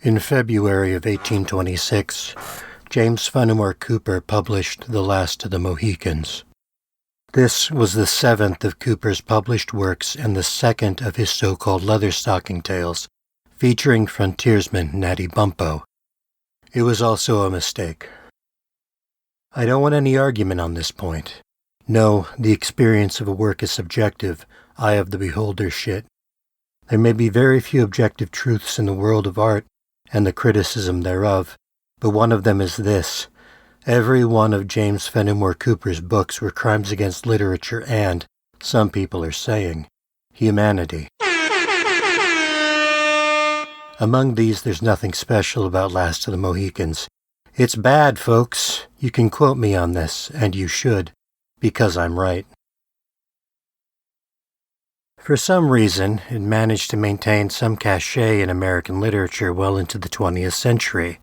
In February of 1826, James Fenimore Cooper published The Last of the Mohicans. This was the seventh of Cooper's published works and the second of his so-called Leatherstocking tales, featuring frontiersman Natty Bumppo. It was also a mistake. I don't want any argument on this point. No, the experience of a work is subjective, eye of the beholder shit. There may be very few objective truths in the world of art and the criticism thereof, but one of them is this. Every one of James Fenimore Cooper's books were crimes against literature and, some people are saying, humanity. Among these, there's nothing special about Last of the Mohicans. It's bad, folks. You can quote me on this, and you should, because I'm right. For some reason, it managed to maintain some cachet in American literature well into the 20th century,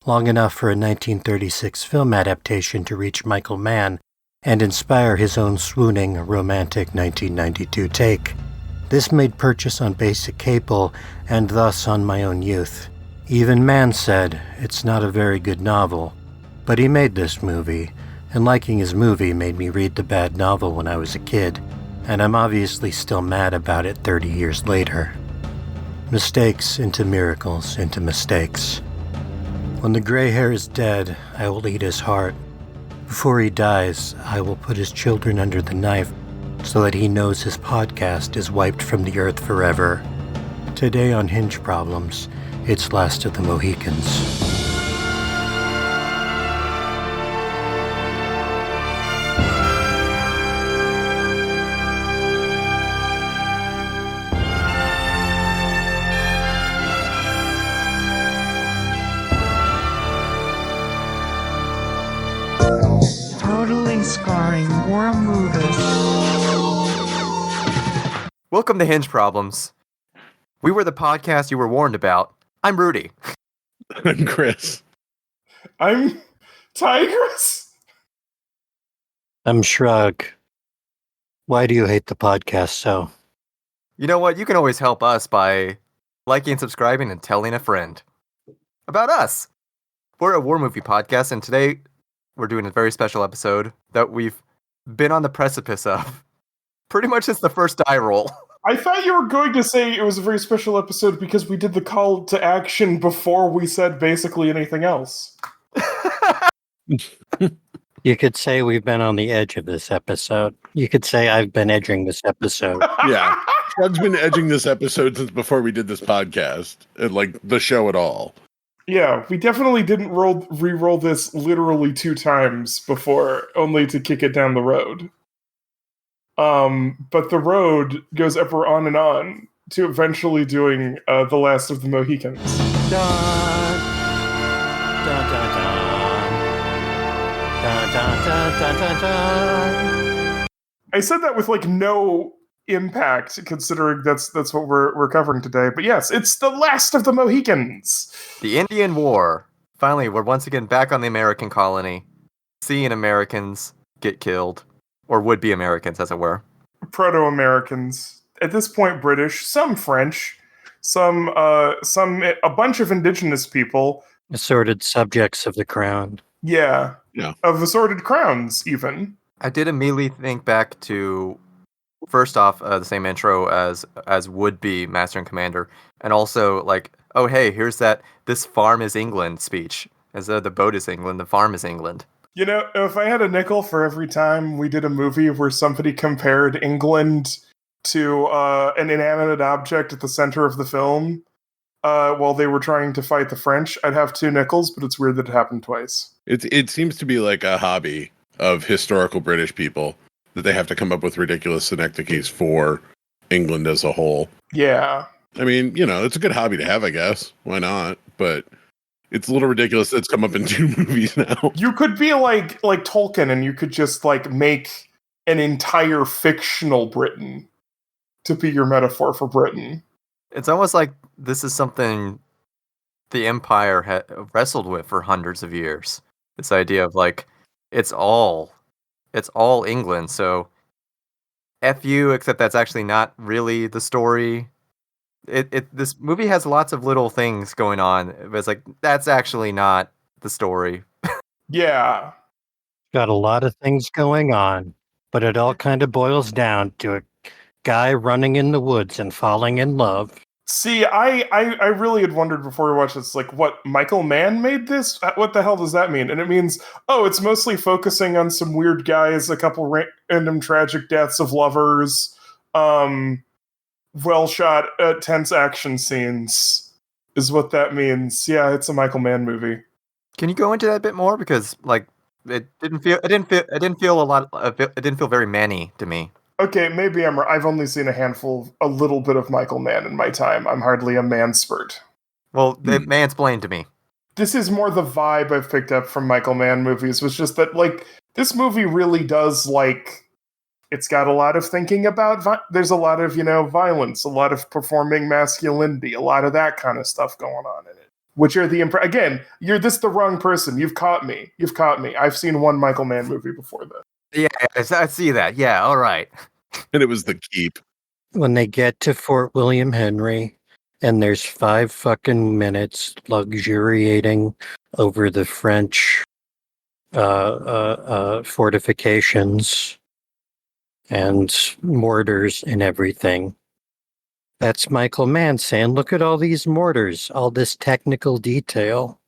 long enough for a 1936 film adaptation to reach Michael Mann and inspire his own swooning, romantic 1992 take. This made purchase on basic cable and thus on my own youth. Even Mann said, it's not a very good novel, but he made this movie, and liking his movie made me read the bad novel when I was a kid, and I'm obviously still mad about it 30 years later. Mistakes into miracles into mistakes. When the gray hair is dead, I will eat his heart. Before he dies, I will put his children under the knife so that he knows his podcast is wiped from the earth forever. Today on Hinge Problems, it's Last of the Mohicans. Totally scarring war movies. Welcome to Hinge Problems. We were the podcast you were warned about. I'm Rudy. I'm Chris. I'm Tigress. I'm Shrug. Why do you hate the podcast so? You know what? You can always help us by liking, subscribing, and telling a friend about us. We're a war movie podcast, and today we're doing a very special episode that we've been on the precipice of pretty much since the first die roll. I thought you were going to say it was a very special episode because we did the call to action before we said basically anything else. You could say we've been on the edge of this episode. You could say I've been edging this episode. Yeah. Doug's been edging this episode since before we did this podcast, and like the show at all. Yeah, we definitely didn't re-roll this literally 2 times before, only to kick it down the road. But the road goes ever on and on to eventually doing The Last of the Mohicans. Dun, dun, dun, dun. Dun, dun, dun, dun, dun, dun. I said that with like no impact, considering that's what we're covering today. But yes, it's The Last of the Mohicans. The Indian War. Finally, we're once again back on the American colony, seeing Americans get killed. Or would-be Americans, as it were. Proto-Americans. At this point, British, some French, a bunch of indigenous people. Assorted subjects of the crown. Yeah. Of assorted crowns, even. I did immediately think back to, first off, the same intro as would-be Master and Commander, and also, like, oh, hey, here's this farm is England speech. As though the boat is England, the farm is England. You know, if I had a nickel for every time we did a movie where somebody compared England to an inanimate object at the center of the film while they were trying to fight the French, I'd have 2 nickels, but it's weird that it happened twice. It seems to be like a hobby of historical British people that they have to come up with ridiculous synecdoches for England as a whole. Yeah. I mean, you know, it's a good hobby to have, I guess. Why not? But it's a little ridiculous that it's come up in 2 movies now. You could be like Tolkien, and you could just like make an entire fictional Britain to be your metaphor for Britain. It's almost like this is something the Empire had wrestled with for hundreds of years. This idea of like, it's all England, so F you, except that's actually not really the story. This movie has lots of little things going on. But it's like that's actually not the story. Yeah. Got a lot of things going on, but it all kind of boils down to a guy running in the woods and falling in love. See, I really had wondered before we watched this, like, what, Michael Mann made this? What the hell does that mean? And it means, oh, it's mostly focusing on some weird guys, a couple random tragic deaths of lovers, well shot, tense action scenes, is what that means. Yeah, it's a Michael Mann movie. Can you go into that a bit more? Because like it didn't feel very Manny to me. Okay, maybe I've only seen a little bit of Michael Mann in my time. I'm hardly a Manspert. Well, it mansplained to me. This is more the vibe I've picked up from Michael Mann movies, was just that, like, this movie really does, like, it's got a lot of thinking about, there's a lot of, violence, a lot of performing masculinity, a lot of that kind of stuff going on in it. Which are again, you're the wrong person. You've caught me. I've seen one Michael Mann movie before this. Yeah, I see that. Yeah, all right. And it was The Keep. When they get to Fort William Henry, and there's 5 fucking minutes luxuriating over the French fortifications and mortars and everything. That's Michael Mann saying, look at all these mortars, all this technical detail.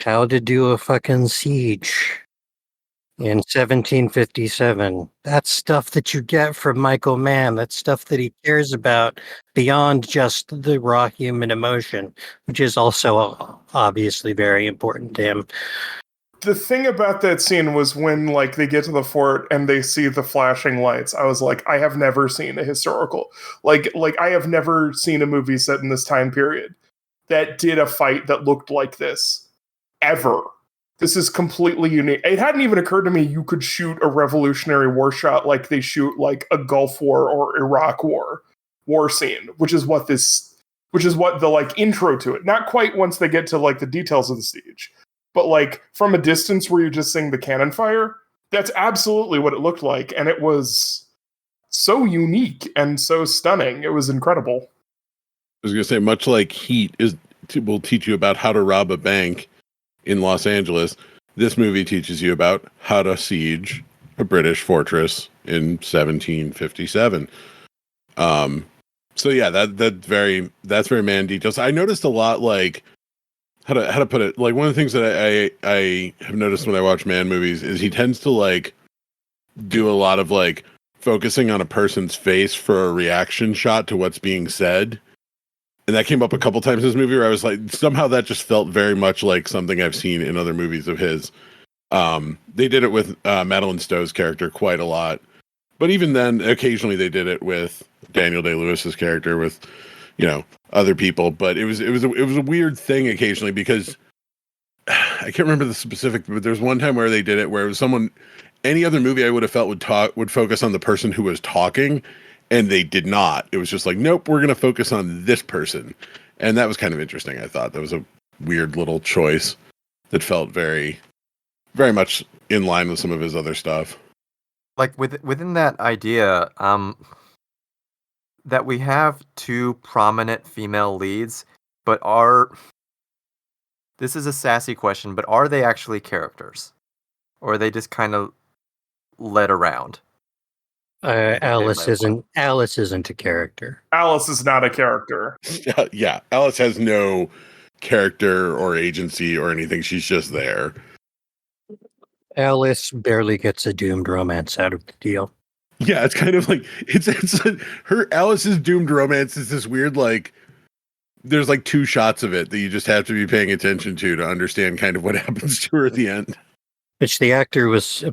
How to do a fucking siege in 1757. That's stuff that you get from Michael Mann. That's stuff that he cares about beyond just the raw human emotion, which is also obviously very important to him. The thing about that scene was when, like, they get to the fort and they see the flashing lights. I was like, I have never seen a historical, like I have never seen a movie set in this time period that did a fight that looked like this ever. This is completely unique. It hadn't even occurred to me you could shoot a Revolutionary War shot like they shoot like a Gulf War or Iraq war scene, which is what the like intro to it. Not quite once they get to like the details of the siege, but like from a distance where you're just seeing the cannon fire. That's absolutely what it looked like, and it was so unique and so stunning. It was incredible. I was going to say, much like Heat will teach you about how to rob a bank in Los Angeles, this movie teaches you about how to siege a British fortress in 1757. So yeah, that's very Mann details. I noticed a lot, like how to put it. Like one of the things that I have noticed when I watch Mann movies is he tends to like do a lot of like focusing on a person's face for a reaction shot to what's being said. And that came up a couple times in this movie where I was like, somehow that just felt very much like something I've seen in other movies of his. They did it with Madeline Stowe's character quite a lot. But even then, occasionally they did it with Daniel Day-Lewis's character, with, other people. But it was a weird thing occasionally because I can't remember the specific, but there's one time where they did it where it was someone, any other movie I would have felt would focus on the person who was talking. And they did not. It was just like, nope, we're going to focus on this person. And that was kind of interesting, I thought. That was a weird little choice that felt very, very much in line with some of his other stuff. Like within that idea, that we have 2 prominent female leads, but this is a sassy question, but are they actually characters? Or are they just kind of led around? Alice isn't a character. Alice is not a character. Yeah, Alice has no character or agency or anything. She's just there. Alice barely gets a doomed romance out of the deal. Yeah, it's kind of like Alice's doomed romance is this weird, like, there's like 2 shots of it that you just have to be paying attention to understand kind of what happens to her at the end. Which the actor was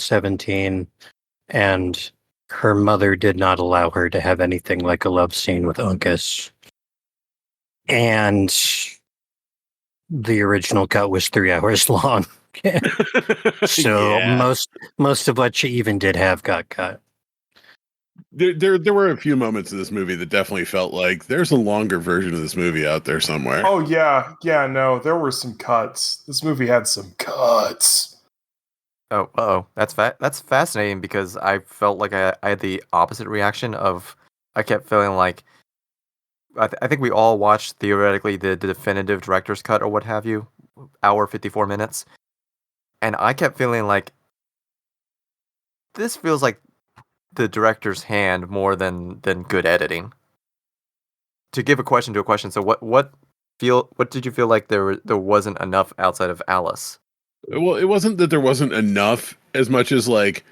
17, and her mother did not allow her to have anything like a love scene with Uncas. And the original cut was 3 hours long. So yeah. most of what she even did have got cut. There were a few moments in this movie that definitely felt like there's a longer version of this movie out there somewhere. Oh yeah, no, there were some cuts. This movie had some cuts. Oh, that's fascinating because I felt like I had the opposite reaction of, I kept feeling like I think we all watched theoretically the definitive director's cut or what have you, hour 54 minutes, and I kept feeling like this feels like the director's hand more than good editing. To give a question to a question, so what did you feel like there wasn't enough outside of Alice? Well, it wasn't that there wasn't enough as much as like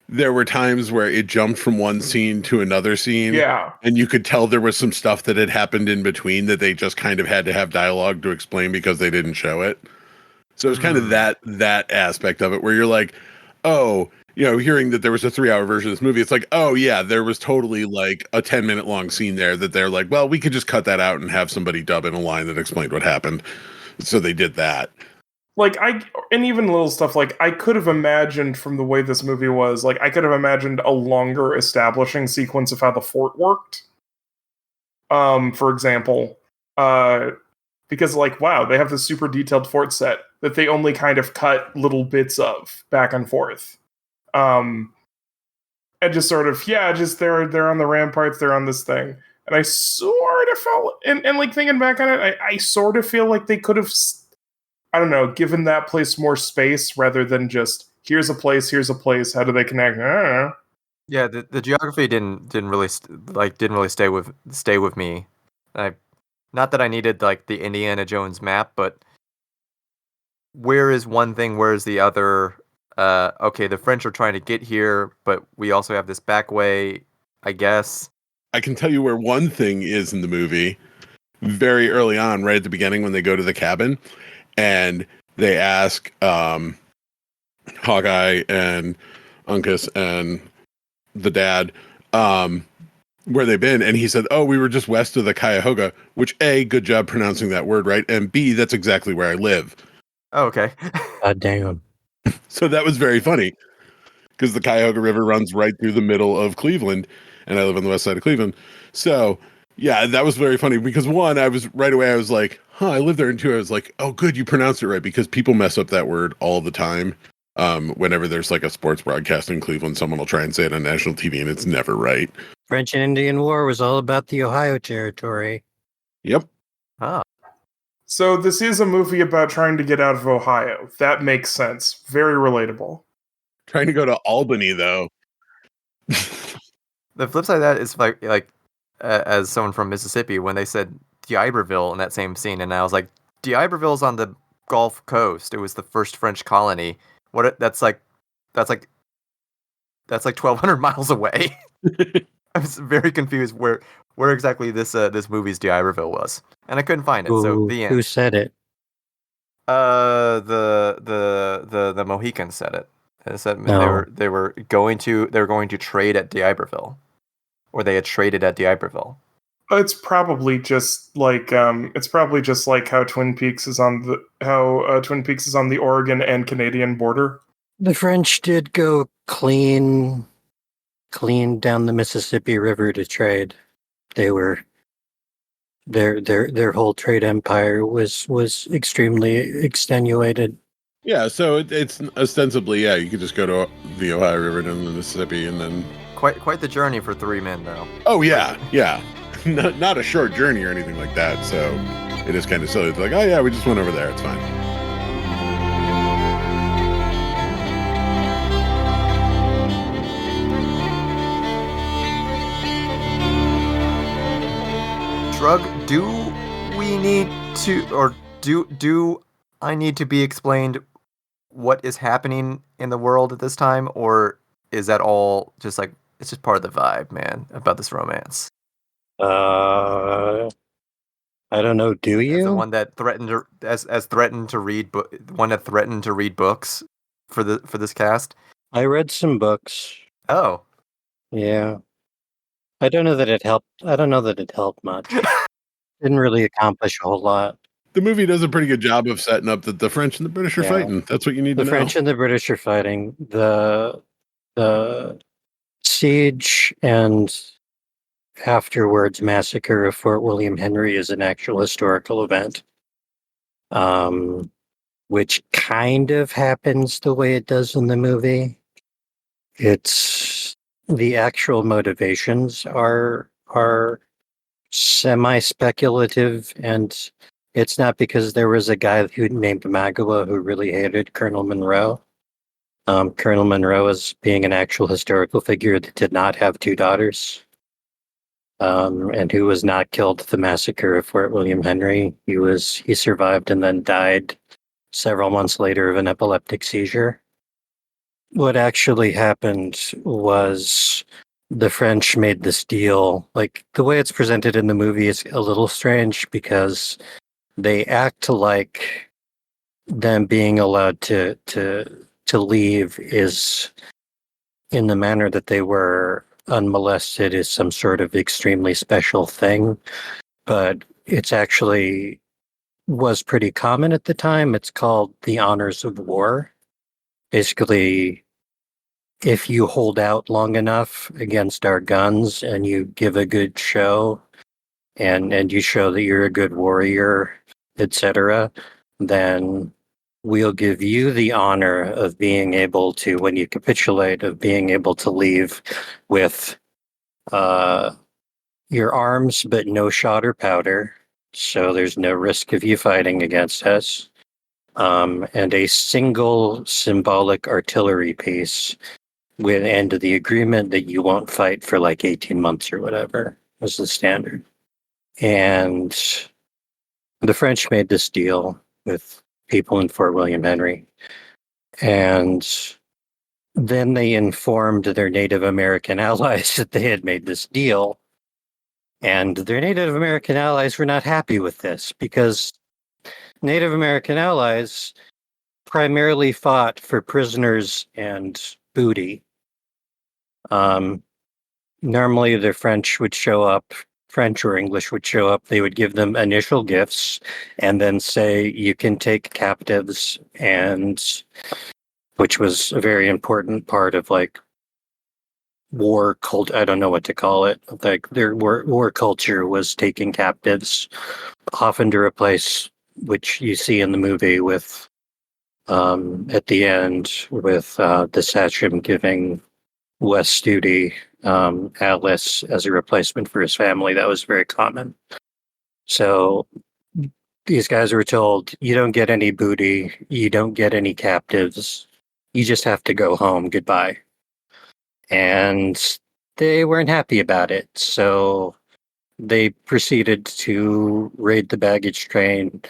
there were times where it jumped from one scene to another scene. Yeah. And you could tell there was some stuff that had happened in between that they just kind of had to have dialogue to explain because they didn't show it. So it's kind of that aspect of it where you're like, oh, hearing that there was a 3-hour version of this movie, it's like, oh yeah, there was totally like a 10-minute long scene there that they're like, well, we could just cut that out and have somebody dub in a line that explained what happened. So they did that. Like and even little stuff like I could have imagined from the way this movie was, like I could have imagined a longer establishing sequence of how the fort worked. For example, because like wow, they have this super detailed fort set that they only kind of cut little bits of back and forth. And just sort of just they're on the ramparts, they're on this thing, and I sort of felt and like thinking back on it, I sort of feel like they could have. I don't know, given that place more space rather than just here's a place, how do they connect? I don't know. Yeah, the geography didn't really stay with me. Not that I needed like the Indiana Jones map, but where is one thing, where is the other? Okay, the French are trying to get here, but we also have this back way, I guess. I can tell you where one thing is in the movie very early on, right at the beginning when they go to the cabin. And they ask Hawkeye and Uncas and the dad where they've been. And he said, oh, we were just west of the Cuyahoga, which A, good job pronouncing that word right. And B, that's exactly where I live. Oh, okay. Damn. So that was very funny because the Cuyahoga River runs right through the middle of Cleveland. And I live on the west side of Cleveland. So yeah, that was very funny because one, I was like, I live there. And two, I was like, oh, good, you pronounced it right because people mess up that word all the time. Whenever there's like a sports broadcast in Cleveland, someone will try and say it on national TV and it's never right. French and Indian War was all about the Ohio Territory. Yep. Ah. So this is a movie about trying to get out of Ohio. That makes sense. Very relatable. Trying to go to Albany, though. The flip side of that is like as someone from Mississippi, when they said D'Iberville in that same scene, and I was like, D'Iberville's on the Gulf Coast. It was the first French colony. That's like 1,200 miles away. I was very confused where exactly this movie's D'Iberville was, and I couldn't find it. So the end. Who said it? The Mohicans said it. They said they were going to trade at D'Iberville, or they had traded at D'Iberville. It's probably just like how Twin Peaks is on the Oregon and Canadian border. The French did go clean down the Mississippi River to trade. They were their whole trade empire was extremely extenuated. Yeah, so it's ostensibly, you could just go to the Ohio River down the Mississippi and then quite the journey for 3 men, though. Oh yeah. Not a short journey or anything like that. So it is kind of silly. It's like, oh yeah, we just went over there. It's fine. Shrug, do we need to, or do I need to be explained what is happening in the world at this time, or is that all just like, it's just part of the vibe, man, about this romance? I don't know. Do you? As the one that threatened to read books for this cast. I read some books. Oh, yeah. I don't know that it helped. I don't know that it helped much. Didn't really accomplish a whole lot. The movie does a pretty good job of setting up that the French and the British are fighting. That's what you need to know. The French and the British are fighting. The siege and afterwards massacre of Fort William Henry is an actual historical event, which kind of happens the way it does in the movie. It's the actual motivations are semi-speculative, and it's not because there was a guy who named Magua who really hated Colonel Monroe. Colonel Monroe, as being an actual historical figure that did not have two daughters, and who was not killed at the massacre of Fort William Henry. He survived and then died several months later of an epileptic seizure. What actually happened was the French made this deal. Like, the way it's presented in the movie is a little strange because they act like them being allowed to leave is in the manner that they were unmolested is some sort of extremely special thing, but it's actually was pretty common at the time. It's called the honors of war. Basically, if you hold out long enough against our guns and you give a good show and you show that you're a good warrior, etc., then we'll give you the honor of being able to, when you capitulate, of being able to leave with your arms but no shot or powder, so there's no risk of you fighting against us, and a single symbolic artillery piece with and the agreement that you won't fight for like 18 months or whatever was the standard. And the French made this deal with people in Fort William Henry, and then they informed their Native American allies that they had made this deal, and their Native American allies were not happy with this because Native American allies primarily fought for prisoners and booty. Normally the French would show up, French or English would show up, they would give them initial gifts and then say, you can take captives, and which was a very important part of like war cult. I don't know what to call it. Like their war culture was taking captives, often to replace, which you see in the movie with at the end with the Sachem giving Wes Studi Atlas as a replacement for his family. That was very common. So these guys were told, you don't get any booty, you don't get any captives, you just have to go home, goodbye. And they weren't happy about it, so they proceeded to raid the baggage train,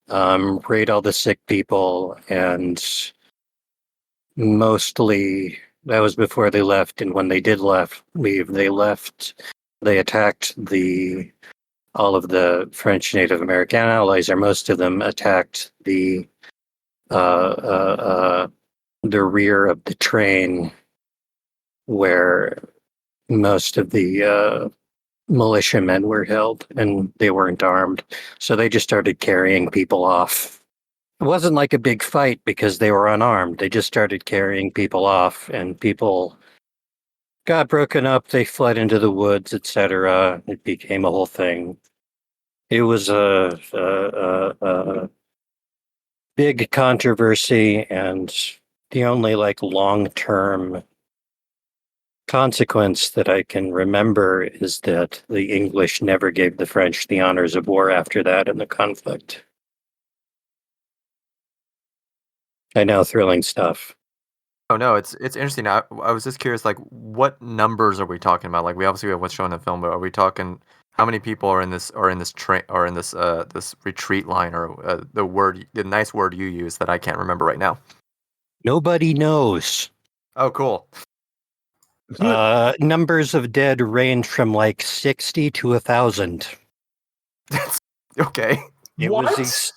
raid all the sick people, and mostly that was before they left. And when they did leave, they attacked all of the French Native American allies, or most of them attacked the rear of the train where most of the militiamen were held, and they weren't armed. So they just started carrying people off. It wasn't like a big fight because they were unarmed. They just started carrying people off, and people got broken up. They fled into the woods, etc. It became a whole thing. It was a big controversy, and the only like long-term consequence that I can remember is that the English never gave the French the honors of war after that in the conflict. I know, thrilling stuff. Oh no, it's interesting. I was just curious, like, what numbers are we talking about? Like, we obviously have what's shown in the film, but are we talking how many people are in this train or in this this retreat line, or the nice word you use that I can't remember right now? Nobody knows. Oh, cool. Numbers of dead range from like 60 to 1,000. That's okay. It What? was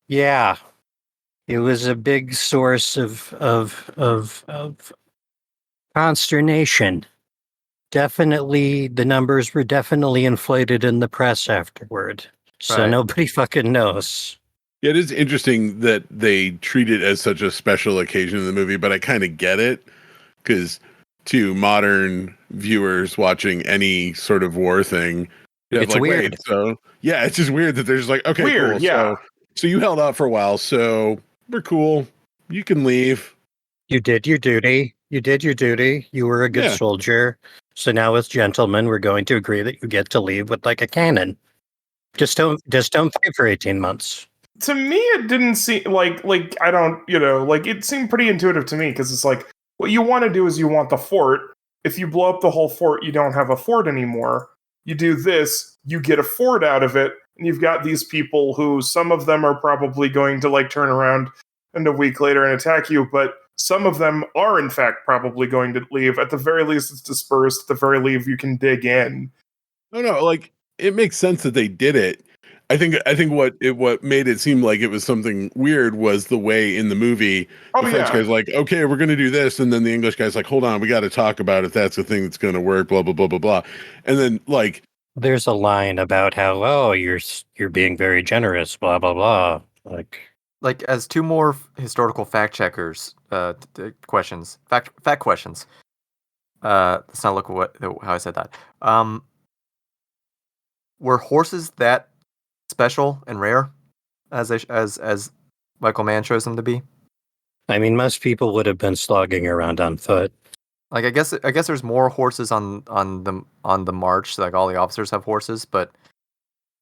yeah. It was a big source of consternation. Definitely, the numbers were definitely inflated in the press afterward. So Right. nobody fucking knows. Yeah, it is interesting that they treat it as such a special occasion in the movie, but I kind of get it, because to modern viewers watching any sort of war thing, It's like, weird. wait, so yeah, it's just weird that they're just like, okay, Weird, cool. yeah. So you held out for a while, so we're cool. You can leave. You did your duty. You did your duty. You were a good Yeah. soldier. So now, as gentlemen, we're going to agree that you get to leave with like a cannon. Just don't fight for 18 months. To me, it didn't seem like I don't, like it seemed pretty intuitive to me because it's like what you want to do is you want the fort. If you blow up the whole fort, you don't have a fort anymore. You do this, you get a fort out of it, and you've got these people who some of them are probably going to like turn around and a week later and attack you, but some of them are in fact probably going to leave. At the very least, it's dispersed. At the very least, you can dig in. No, like it makes sense that they did it. I think what made it seem like it was something weird was the way in the movie the French guy's like, okay, we're going to do this, and then the English guy's like, hold on, we got to talk about if that's the thing that's going to work, blah blah blah blah blah, and then like there's a line about how you're being very generous, blah blah blah, like as two more historical fact checkers questions, fact questions. Let's not look at how I said that. Were horses that special and rare as Michael Mann shows them to be? I mean, most people would have been slogging around on foot. Like I guess there's more horses on the march. Like all the officers have horses, but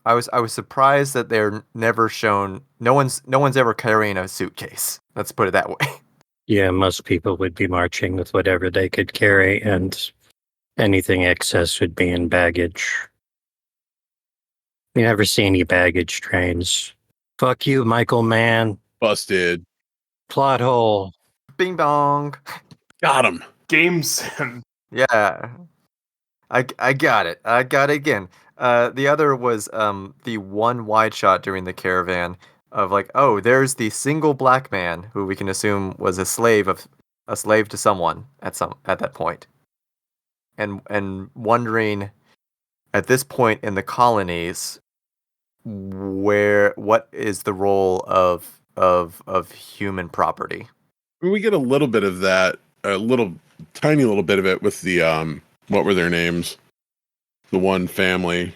I was surprised that they're never shown. No one's ever carrying a suitcase. Let's put it that way. Yeah, most people would be marching with whatever they could carry, and anything excess would be in baggage. You never see any baggage trains. Fuck you, Michael Mann. busted. Plot hole. Bing bong. Got him. Game sim. Yeah. I got it. I got it again. The other was the one wide shot during the caravan of like, oh, there's the single black man who we can assume was a slave to someone at that point. And wondering at this point in the colonies what is the role of human property. We get a little bit of that, tiny little bit of it with the what were their names? The one family,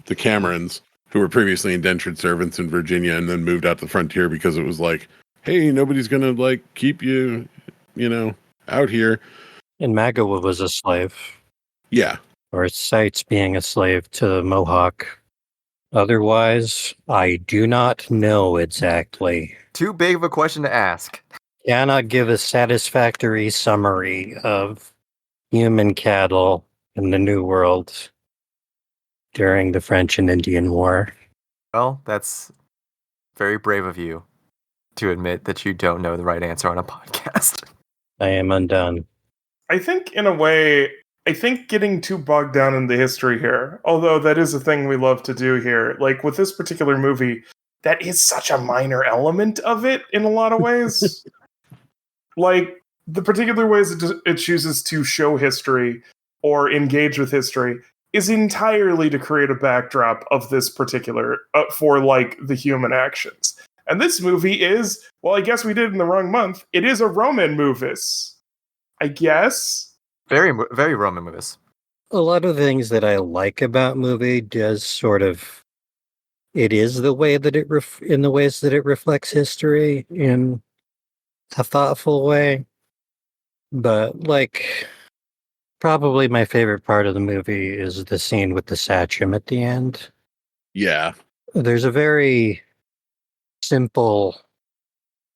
the Camerons, who were previously indentured servants in Virginia and then moved out to the frontier because it was like, hey, nobody's gonna like keep you, out here. And Magawa was a slave. Yeah. Or cites being a slave to the Mohawk. Otherwise, I do not know exactly. Too big of a question to ask. Cannot give a satisfactory summary of human cattle in the New World during the French and Indian War. Well, that's very brave of you to admit that you don't know the right answer on a podcast. I am undone. I think, in a way, getting too bogged down in the history here, although that is a thing we love to do here, like with this particular movie, that is such a minor element of it in a lot of ways. Like, the particular ways it chooses to show history or engage with history is entirely to create a backdrop of this particular, for, like, the human actions. And this movie is, well, I guess we did it in the wrong month, it is a Roman movies. I guess? Very, very Roman movies. A lot of things that I like about movie does sort of, it is the way that in the ways that it reflects history in a thoughtful way. But like, probably my favorite part of the movie is the scene with the Sachem at the end. Yeah. There's a very simple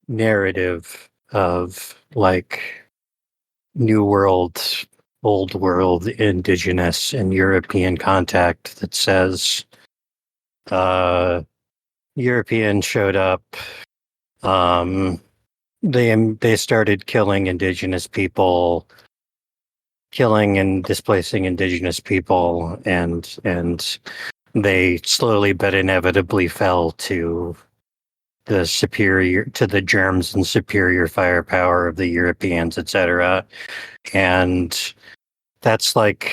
narrative of like New World, Old World, indigenous and European contact that says Europeans showed up, they started killing indigenous people, killing and displacing indigenous people, and they slowly but inevitably fell to the germs and superior firepower of the Europeans, etc. And that's like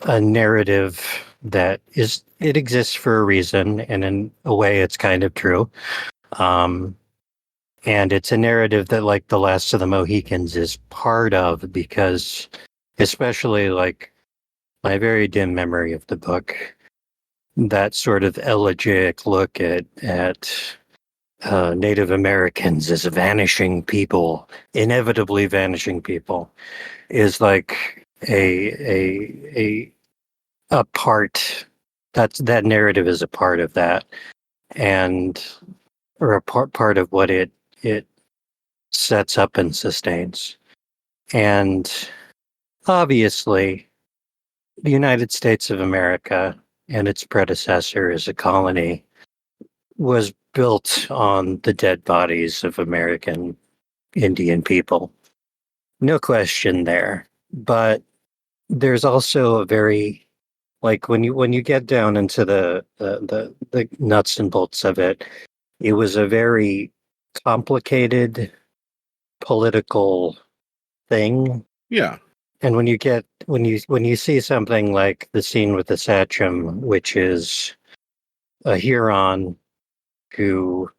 a narrative that it exists for a reason, and in a way it's kind of true. And it's a narrative that like The Last of the Mohicans is part of, because especially like my very dim memory of the book, that sort of elegiac look at Native Americans as vanishing people, inevitably vanishing people, is like a part. That narrative is a part of that, and or a part of what it sets up and sustains. And obviously, the United States of America and its predecessor as a colony was built on the dead bodies of American Indian people. No question there. But there's also a very like when you get down into the nuts and bolts of it, it was a very complicated political thing. Yeah. And when you see something like the scene with the Sachem, which is a Huron who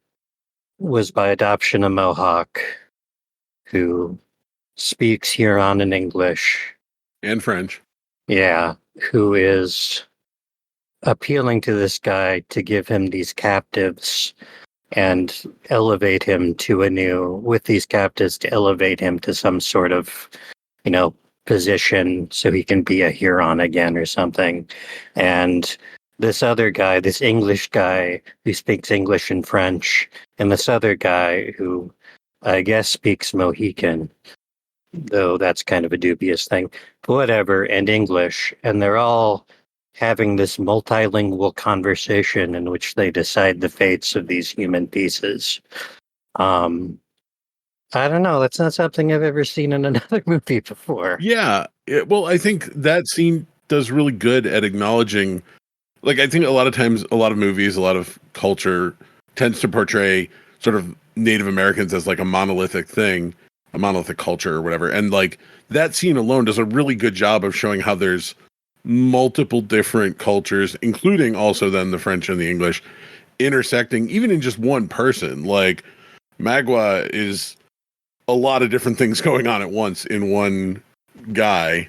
was by adoption a Mohawk, who speaks Huron and English, And French. yeah, who is appealing to this guy to give him these captives and elevate him to with these captives to elevate him to some sort of, position so he can be a Huron again or something. And this other guy, this English guy who speaks English and French, and this other guy who I guess speaks Mohican, though that's kind of a dubious thing, whatever, and English. And they're all having this multilingual conversation in which they decide the fates of these human pieces. I don't know. That's not something I've ever seen in another movie before. Yeah. Well, I think that scene does really good at acknowledging, like, I think a lot of times, a lot of movies, a lot of culture tends to portray sort of Native Americans as like a monolithic thing, a monolithic culture or whatever. And like that scene alone does a really good job of showing how there's multiple different cultures, including also then the French and the English, intersecting even in just one person. Like Magua is a lot of different things going on at once in one guy.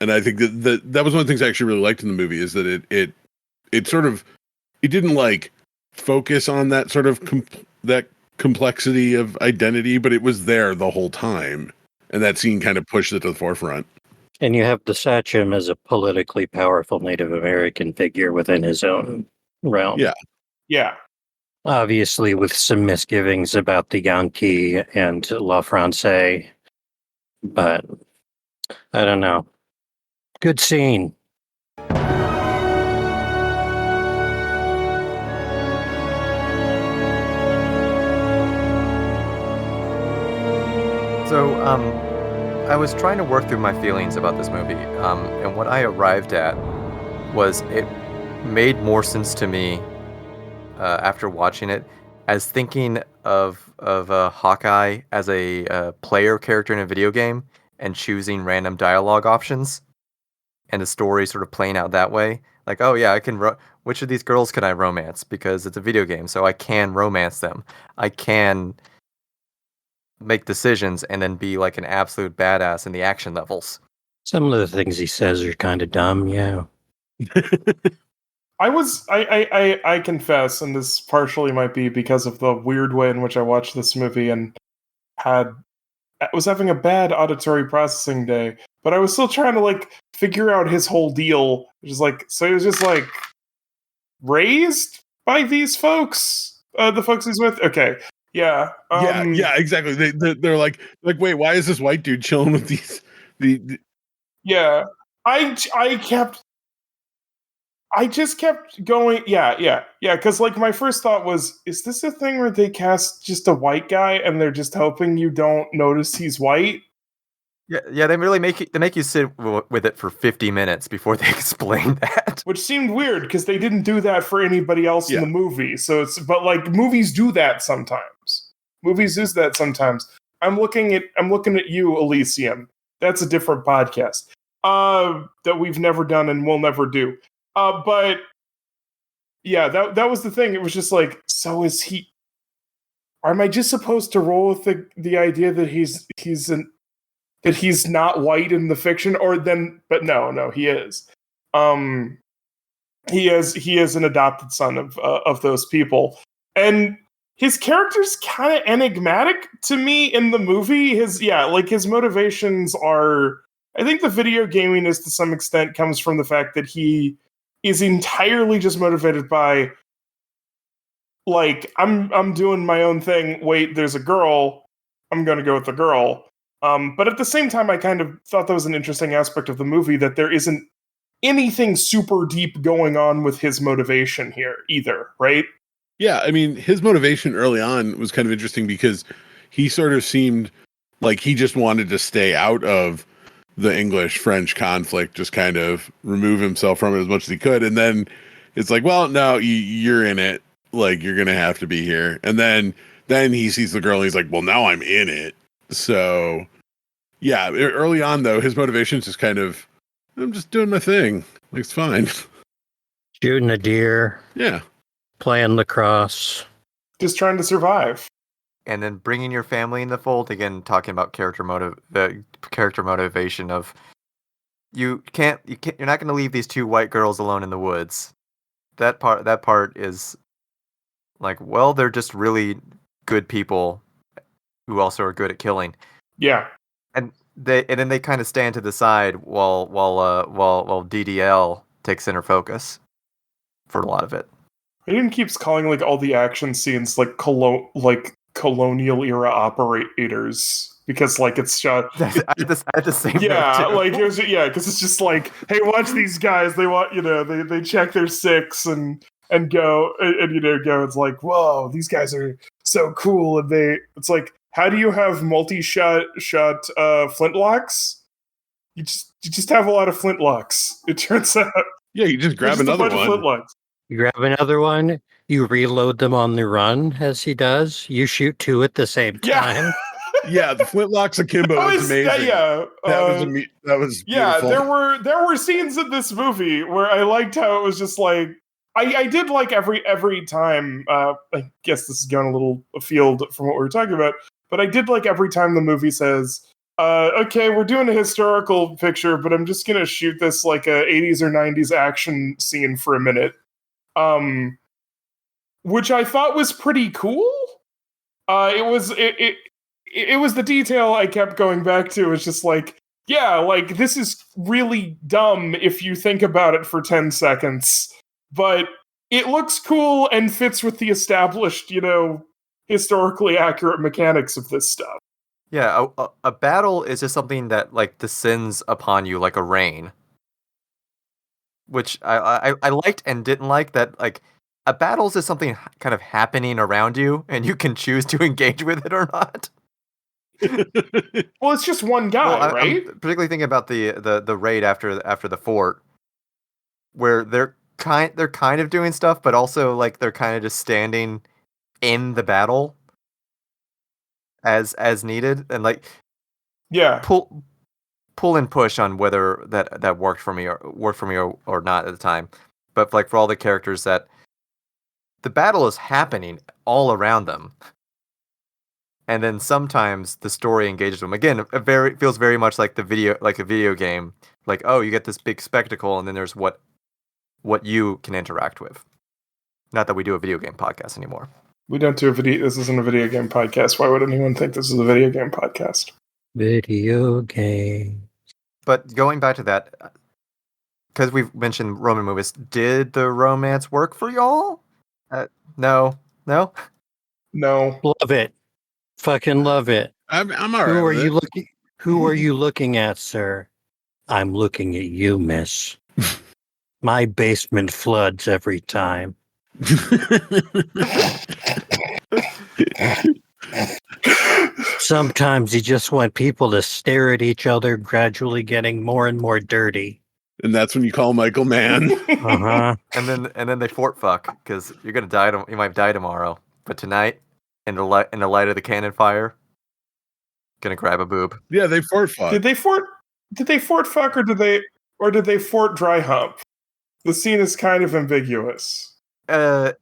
And I think that was one of the things I actually really liked in the movie, is that it sort of, it didn't like focus on that sort of that complexity of identity, but it was there the whole time. And that scene kind of pushed it to the forefront. And you have the Sachem as a politically powerful Native American figure within his own realm. Yeah. Yeah. Obviously, with some misgivings about the Yankee and La Francais, but I don't know. Good scene. So, I was trying to work through my feelings about this movie, and what I arrived at was it made more sense to me after watching it as thinking of Hawkeye as a player character in a video game and choosing random dialogue options, and the story sort of playing out that way. Like, oh yeah, I can. Which of these girls can I romance? Because it's a video game, so I can romance them. I can make decisions and then be like an absolute badass in the action levels. Some of the things he says are kind of dumb, yeah. I confess, and this partially might be because of the weird way in which I watched this movie and was having a bad auditory processing day, but I was still trying to like figure out his whole deal. Just like, so he was just like raised by these folks, the folks he's with. Okay. Yeah. Yeah, exactly. They're like, wait, why is this white dude chilling with these? Yeah. I just kept going. Yeah. Because like my first thought was, is this a thing where they cast just a white guy and they're just hoping you don't notice he's white? Yeah. They really make you sit with it for 50 minutes before they explain that. Which seemed weird because they didn't do that for anybody else in the movie. So but like movies do that sometimes. I'm looking at you, Elysium. That's a different podcast that we've never done and will never do. But yeah, that was the thing. It was just like, so is he? Am I just supposed to roll with the idea that he's not white in the fiction, but no, he is. He is an adopted son of those people, and his character's kind of enigmatic to me in the movie. His motivations are. I think the video gaminess to some extent comes from the fact that he is entirely just motivated by, like, I'm doing my own thing. Wait, there's a girl. I'm going to go with the girl. But at the same time, I kind of thought that was an interesting aspect of the movie, that there isn't anything super deep going on with his motivation here either, right? Yeah, I mean, his motivation early on was kind of interesting because he sort of seemed like he just wanted to stay out of the English-French conflict, just kind of remove himself from it as much as he could. And then it's like, well, no, you're in it. Like, you're going to have to be here. And then he sees the girl and he's like, well, now I'm in it. So, yeah, early on, though, his motivation's just kind of, I'm just doing my thing. Like, it's fine. Shooting a deer. Yeah. Playing lacrosse. Just trying to survive. And then bringing your family in the fold, again, talking about character motivation of you're not going to leave these two white girls alone in the woods. That part is like, well, they're just really good people who also are good at killing. Yeah. And then they kind of stand to the side while DDL takes center focus for a lot of it. Aiden keeps calling like all the action scenes like colonial era operators because like it's shot. I had the same. Yeah, like it was, because it's just like, hey, watch these guys. They want they check their six and go and go. It's like, whoa, these guys are so cool. And it's like, how do you have multi-shot flintlocks? You just have a lot of flintlocks. It turns out. Yeah, you just grab another one. You grab another one, you reload them on the run, as he does. You shoot two at the same time. Yeah, the flintlocks akimbo was amazing. That was beautiful. There were scenes in this movie where I liked how it was just like I did like every time. I guess this is going a little afield from what we were talking about, but I did like every time the movie says, okay, we're doing a historical picture, but I'm just gonna shoot this like a 80s or 90s action scene for a minute. Which I thought was pretty cool. It was the detail I kept going back to. It's just like, yeah, like this is really dumb if you think about it for 10 seconds, but it looks cool and fits with the established, historically accurate mechanics of this stuff. Yeah, a battle is just something that like descends upon you like a rain. Which I liked and didn't like that, like, a battle is just something kind of happening around you, and you can choose to engage with it or not. Well, it's just one guy, right? I'm particularly thinking about the raid after the fort, where they're kind of doing stuff, but also like they're kind of just standing in the battle as needed, and like pull and push on whether that worked for me or not at the time. But like for all the characters that the battle is happening all around them. And then sometimes the story engages them. Again, it feels very much like a video game. Like, oh, you get this big spectacle and then there's what you can interact with. Not that we do a video game podcast anymore. We don't do this isn't a video game podcast. Why would anyone think this is a video game podcast? Video game. But going back to that, because we've mentioned Roman movies, did the romance work for y'all? No. No. Love it. Fucking love it. I'm all right. Who are you looking at, sir? I'm looking at you, miss. My basement floods every time. Sometimes you just want people to stare at each other, gradually getting more and more dirty. And that's when you call Michael Mann. Uh-huh. And then they fort fuck because you're gonna die. You might die tomorrow, but tonight, in the light of the cannon fire, gonna grab a boob. Yeah, they fort fuck. Did they fort fuck or did they fort dry hump? The scene is kind of ambiguous. I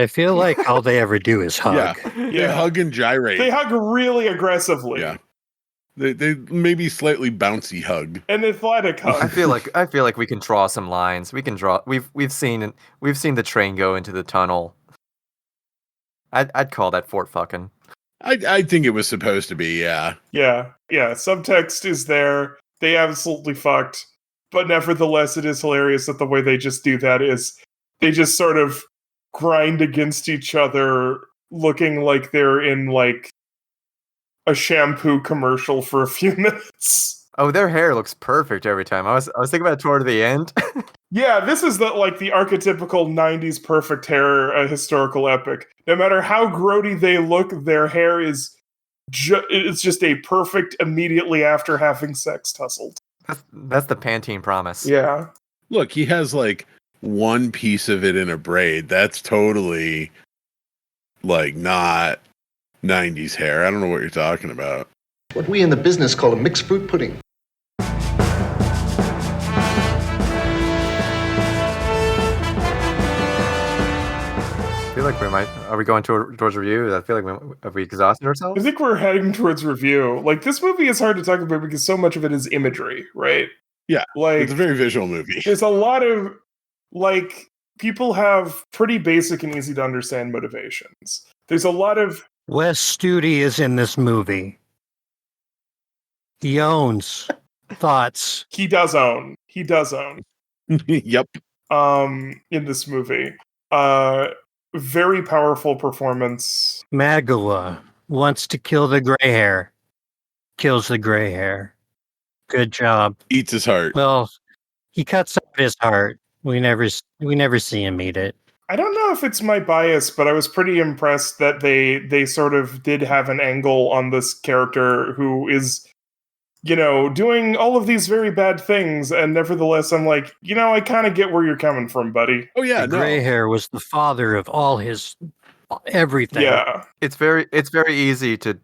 feel like all they ever do is hug. Yeah. They hug and gyrate. They hug really aggressively. Yeah. They maybe slightly bouncy hug. An athletic hug. I feel like we can draw some lines. We can draw. We've seen the train go into the tunnel I'd call that fort fucking. I think it was supposed to be, yeah. Yeah. Subtext is there. They absolutely fucked. But nevertheless, it is hilarious that the way they just do that is they just sort of grind against each other, looking like they're in like a shampoo commercial for a few minutes. Oh, their hair looks perfect every time. I was thinking about it toward the end. Yeah, this is the archetypical 90s perfect hair historical epic. No matter how grody they look, their hair is it's just a perfect immediately after having sex tussled. That's the Pantene promise. Yeah. Look, he has like one piece of it in a braid. That's totally like not 90s hair. I don't know what you're talking about. What we in the business call a mixed fruit pudding. I feel like we might. Are we going towards review? I feel like have we exhausted I ourselves? think we're heading towards review. Like, this movie is hard to talk about because so much of it is imagery, right? Yeah, like it's a very visual movie. There's a lot of like people have pretty basic and easy to understand motivations. There's a lot of Wes Studi is in this movie. He owns thoughts. he does own. Yep. In this movie. Very powerful performance. Magua wants to kill the gray hair. Kills the gray hair. Good job. Eats his heart. Well, he cuts out his heart. We never see him eat it. I don't know if it's my bias, but I was pretty impressed that they sort of did have an angle on this character who is, doing all of these very bad things, and nevertheless, I'm like, I kind of get where you're coming from, buddy. Oh yeah, The gray hair was the father of all his everything. Yeah, It's very easy to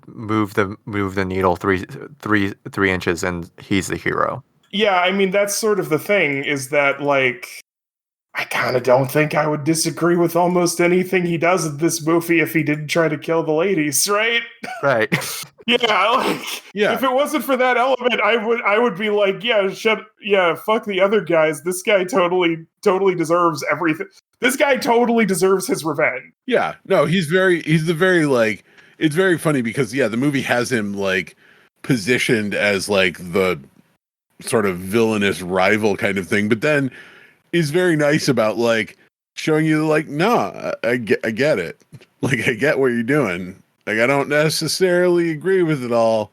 move the needle three inches, and he's the hero. yeah. I mean, that's sort of the thing. Is that like, I kind of don't think I would disagree with almost anything he does in this movie if he didn't try to kill the ladies, right? Right. Yeah. If it wasn't for that element, I would be like, fuck the other guys. This guy totally deserves everything. This guy totally deserves his revenge. Yeah. No, he's the very like, it's very funny because the movie has him like positioned as like the sort of villainous rival kind of thing, but then is very nice about like showing you like, no, I get it. Like, I get what you're doing. Like, I don't necessarily agree with it all,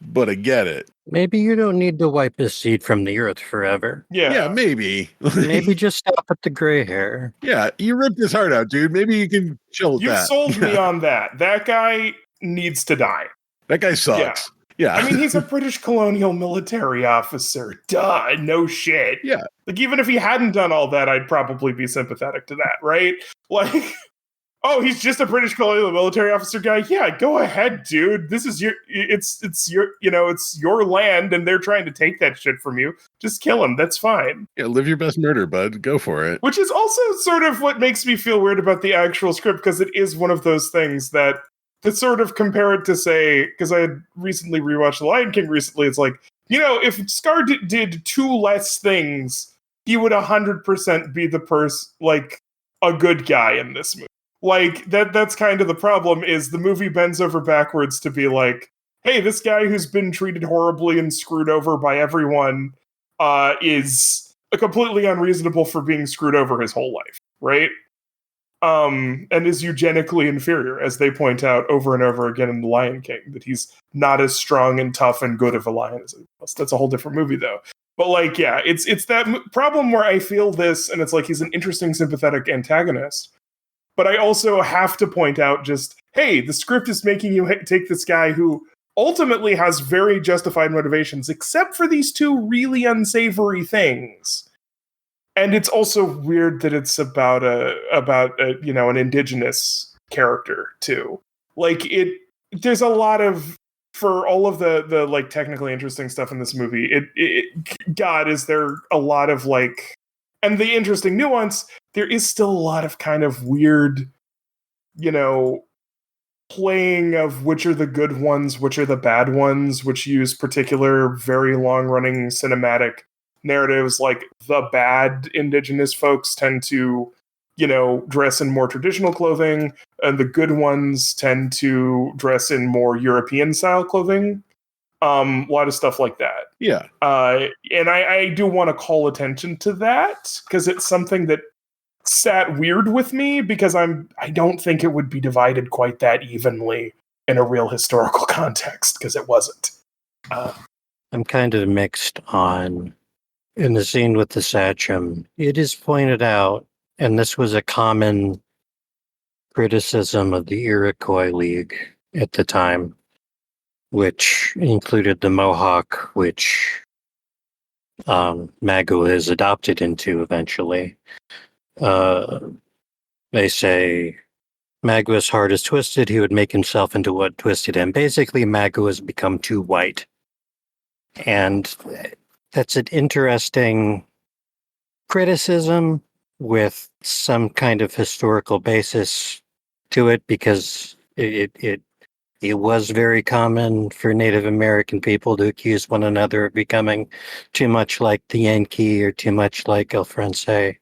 but I get it. Maybe you don't need to wipe his seed from the earth forever. Yeah, maybe. Maybe just stop at the gray hair. Yeah, you ripped his heart out, dude. Maybe you can chill with You that. sold me on that. That guy needs to die. That guy sucks. Yeah. I mean, he's a British colonial military officer. Duh, no shit. Yeah. Like, even if he hadn't done all that, I'd probably be sympathetic to that, right? Like, oh, he's just a British colonial military officer guy? Yeah, go ahead, dude. This is it's your land, and they're trying to take that shit from you. Just kill him. That's fine. Yeah, live your best murder, bud. Go for it. Which is also sort of what makes me feel weird about the actual script, because it is one of those things that to sort of compare it to, say, because I had recently rewatched The Lion King recently, it's like, if Scar did two less things, he would 100% be like a good guy in this movie. Like, that's kind of the problem, is the movie bends over backwards to be like, hey, this guy who's been treated horribly and screwed over by everyone is completely unreasonable for being screwed over his whole life, right? And is eugenically inferior, as they point out over and over again in The Lion King, that he's not as strong and tough and good of a lion as he was. That's a whole different movie, though. But, like, yeah, it's that problem where I feel this, and it's like he's an interesting, sympathetic antagonist. But I also have to point out just, hey, the script is making you take this guy who ultimately has very justified motivations, except for these two really unsavory things. And it's also weird that it's about an indigenous character too. Like, there's a lot of, for all of the like technically interesting stuff in this movie. God, is there a lot of like, and the interesting nuance, there is still a lot of kind of weird, playing of which are the good ones, which are the bad ones, which use particular very long running cinematic narratives. Like, the bad indigenous folks tend to dress in more traditional clothing, and the good ones tend to dress in more European style clothing. A lot of stuff like that. Yeah. And I do want to call attention to that because it's something that sat weird with me because I don't think it would be divided quite that evenly in a real historical context because it wasn't. I'm kind of mixed on in the scene with the Sachem. It is pointed out, and this was a common criticism of the Iroquois League at the time, which included the Mohawk, which Magua is adopted into eventually. They say Magua's heart is twisted. He would make himself into what twisted him. Basically, Magua has become too white. And that's an interesting criticism with some kind of historical basis to it because it was very common for Native American people to accuse one another of becoming too much like the Yankee or too much like El Francais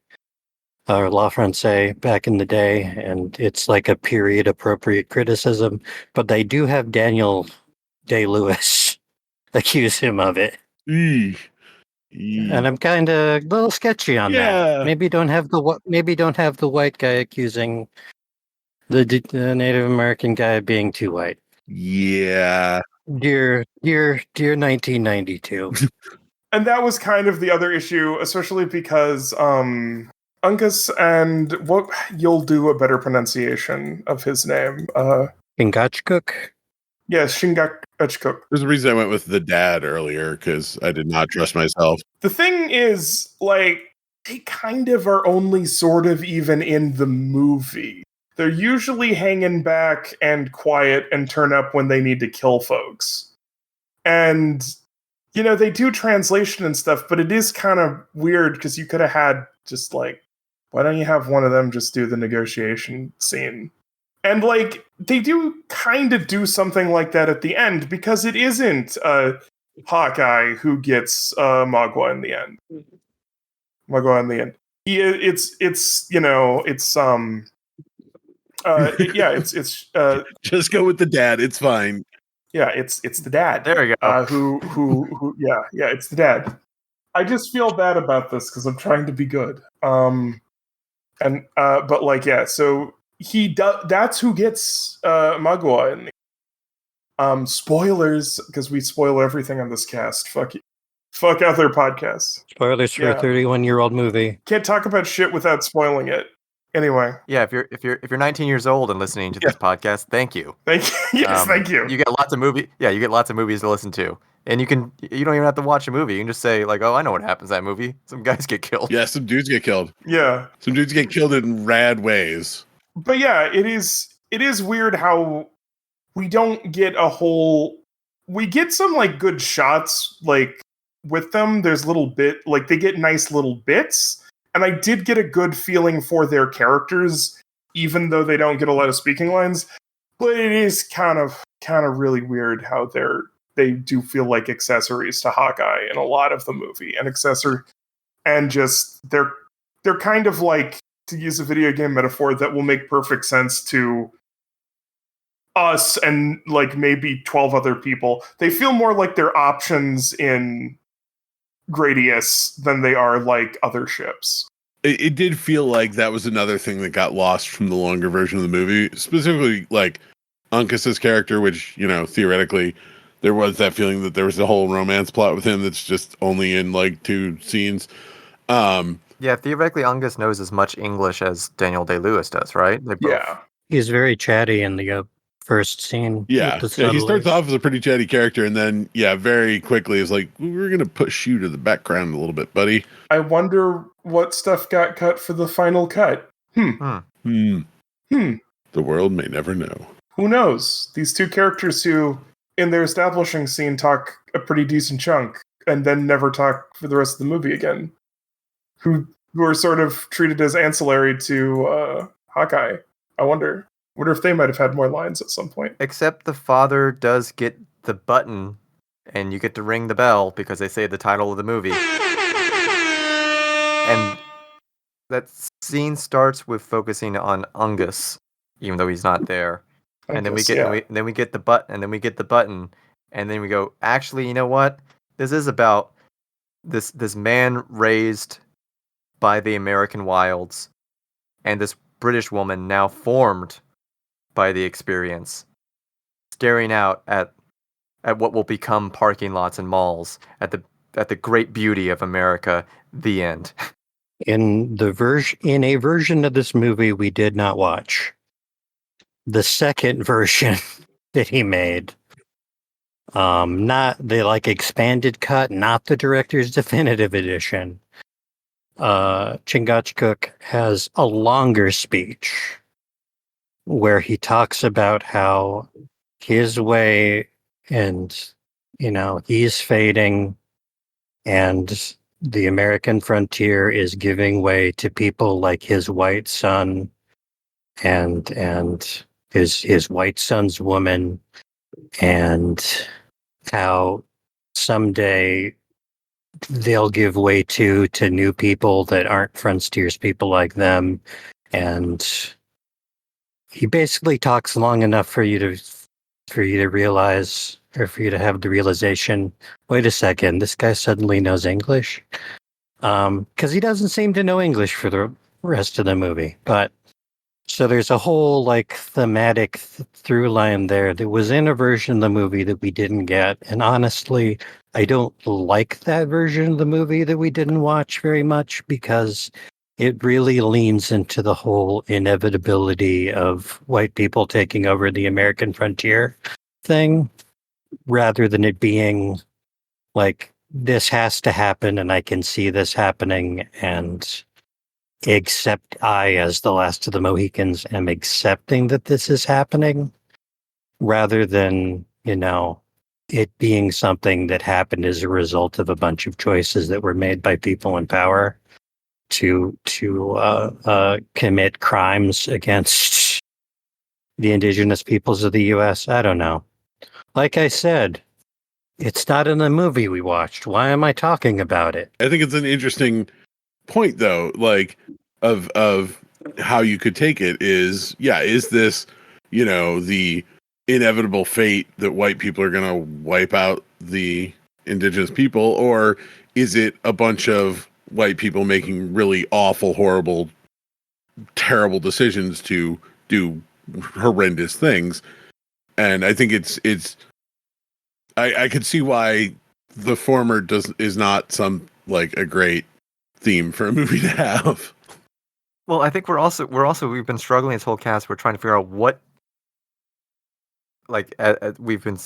or La Francais back in the day. And it's like a period appropriate criticism, but they do have Daniel Day-Lewis accuse him of it. And I'm kind of a little sketchy on that. Maybe don't have the white guy accusing the Native American guy of being too white. Yeah. Dear 1992. And that was kind of the other issue, especially because Uncas and what you'll do a better pronunciation of his name. Chingachgook? Yes, Chingachgook. There's a reason I went with the dad earlier because I did not trust myself. The thing is, like, they kind of are only sort of even in the movie. They're usually hanging back and quiet and turn up when they need to kill folks. And, they do translation and stuff, but it is kind of weird because you could have had just like, why don't you have one of them just do the negotiation scene? And, like, they do kind of do something like that at the end because it isn't Hawkeye who gets Magua in the end. It's just go with the dad. It's fine. Yeah, it's the dad. There we go. Who it's the dad. I just feel bad about this because I'm trying to be good. So that's who gets Magua in the spoilers, because we spoil everything on this cast. Fuck you. Fuck other podcasts. Spoilers for a 31-year-old movie. Can't talk about shit without spoiling it. Anyway. Yeah, if you're 19 years old and listening to this podcast, thank you. Thank you. Yes, thank you. You get lots of movies to listen to. And you don't even have to watch a movie. You can just say, like, oh, I know what happens in that movie. Some guys get killed. Yeah, some dudes get killed. Yeah. Some dudes get killed in rad ways. But yeah, it is weird how we don't get we get some like good shots like with them. There's they get nice little bits. And I did get a good feeling for their characters, even though they don't get a lot of speaking lines. But it is kind of really weird how they do feel like accessories to Hawkeye in a lot of the movie. And just they're kind of like, to use a video game metaphor that will make perfect sense to us and like maybe 12 other people. They feel more like they're options in Gradius than they are like other ships. It did feel like that was another thing that got lost from the longer version of the movie, specifically like Uncas's character, which, theoretically there was that feeling that there was a whole romance plot with him that's just only in like 2 scenes. Yeah, theoretically Uncas knows as much English as Daniel Day-Lewis does, right? Yeah. He's very chatty in the first scene. Yeah, he starts off as a pretty chatty character, and then, very quickly is like, we're going to push you to the background a little bit, buddy. I wonder what stuff got cut for the final cut. The world may never know. Who knows? These two characters who, in their establishing scene, talk a pretty decent chunk, and then never talk for the rest of the movie again. Who are sort of treated as ancillary to Hawkeye. I wonder if they might have had more lines at some point. Except the father does get the button, and you get to ring the bell because they say the title of the movie. And that scene starts with focusing on Ungus, even though he's not there. And then we get the button, and then we go, actually, you know what? This is about this man raised by the American wilds, and this British woman now formed by the experience, staring out at what will become parking lots and malls, at the great beauty of America. The end. In a version of this movie we did not watch, the second version that he made, not the expanded cut, not the director's definitive edition, Chingachgook has a longer speech where he talks about how his way and he's fading and the American frontier is giving way to people like his white son and his white son's woman, and how someday they'll give way to new people that aren't frontiers people like them. And he basically talks long enough for you to realize, or for you to have the realization, wait a second, this guy suddenly knows English. Because he doesn't seem to know English for the rest of the movie. But so there's a whole thematic through line there that was in a version of the movie that we didn't get. And honestly, I don't like that version of the movie that we didn't watch very much, because it really leans into the whole inevitability of white people taking over the American frontier thing, rather than it being this has to happen and I can see this happening, and except I, as the last of the Mohicans, am accepting that this is happening, rather than, it being something that happened as a result of a bunch of choices that were made by people in power to commit crimes against the indigenous peoples of the U.S. I don't know. Like I said, it's not in the movie we watched. Why am I talking about it? I think it's an interesting point, though, of how you could take it is this, the inevitable fate that white people are going to wipe out the indigenous people, or is it a bunch of white people making really awful, horrible, terrible decisions to do horrendous things? And I think I could see why the former is not a great theme for a movie to have. Well, I think we've been struggling this whole cast. We're trying to figure out what, we've been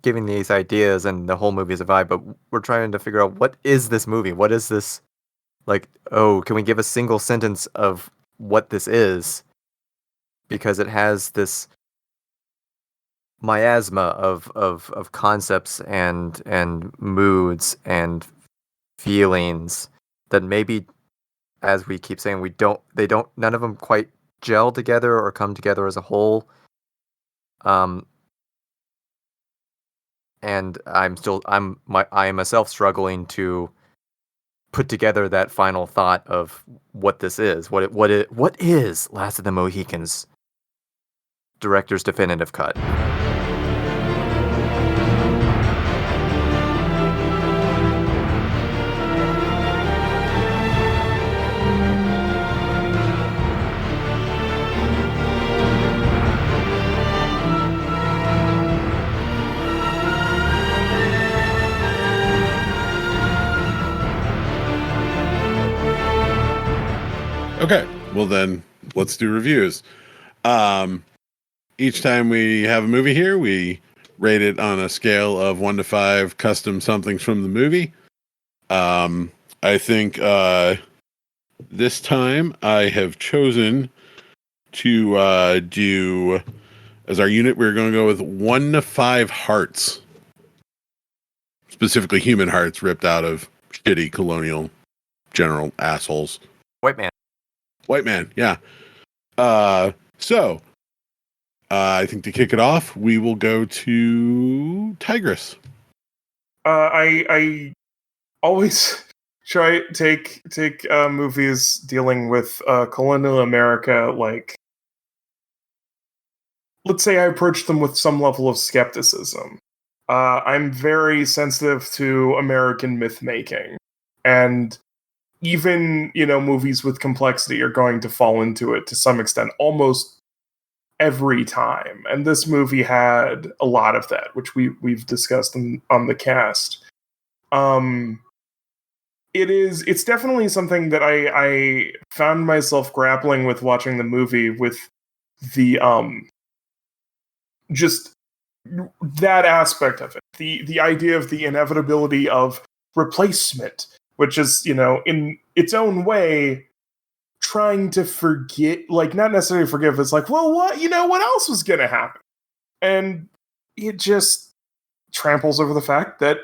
giving these ideas, and the whole movie is a vibe, but we're trying to figure out, what is this movie? What is this? Can we give a single sentence of what this is? Because it has this miasma of concepts and moods and feelings that maybe, as we keep saying, none of them quite gel together or come together as a whole. And I am myself struggling to put together that final thought of what this is. What is Last of the Mohicans director's definitive cut? Okay, well then, let's do reviews. Each time we have a movie here, we rate it on a scale of 1 to 5 custom somethings from the movie. I think this time I have chosen to do, as our unit, we're going to go with 1 to 5 hearts. Specifically human hearts ripped out of shitty colonial general assholes. White man, yeah. So I think to kick it off, we will go to Tigress. I always should I take movies dealing with colonial America, like, let's say I approach them with some level of skepticism. I'm very sensitive to American myth making, and even, movies with complexity are going to fall into it to some extent, almost every time. And this movie had a lot of that, which we've discussed on the cast. It's definitely something that I found myself grappling with watching the movie, with the just that aspect of it, the idea of the inevitability of replacement, which is, in its own way, trying to forget, like, not necessarily forgive. It's like, well, what else was gonna happen? And it just tramples over the fact that,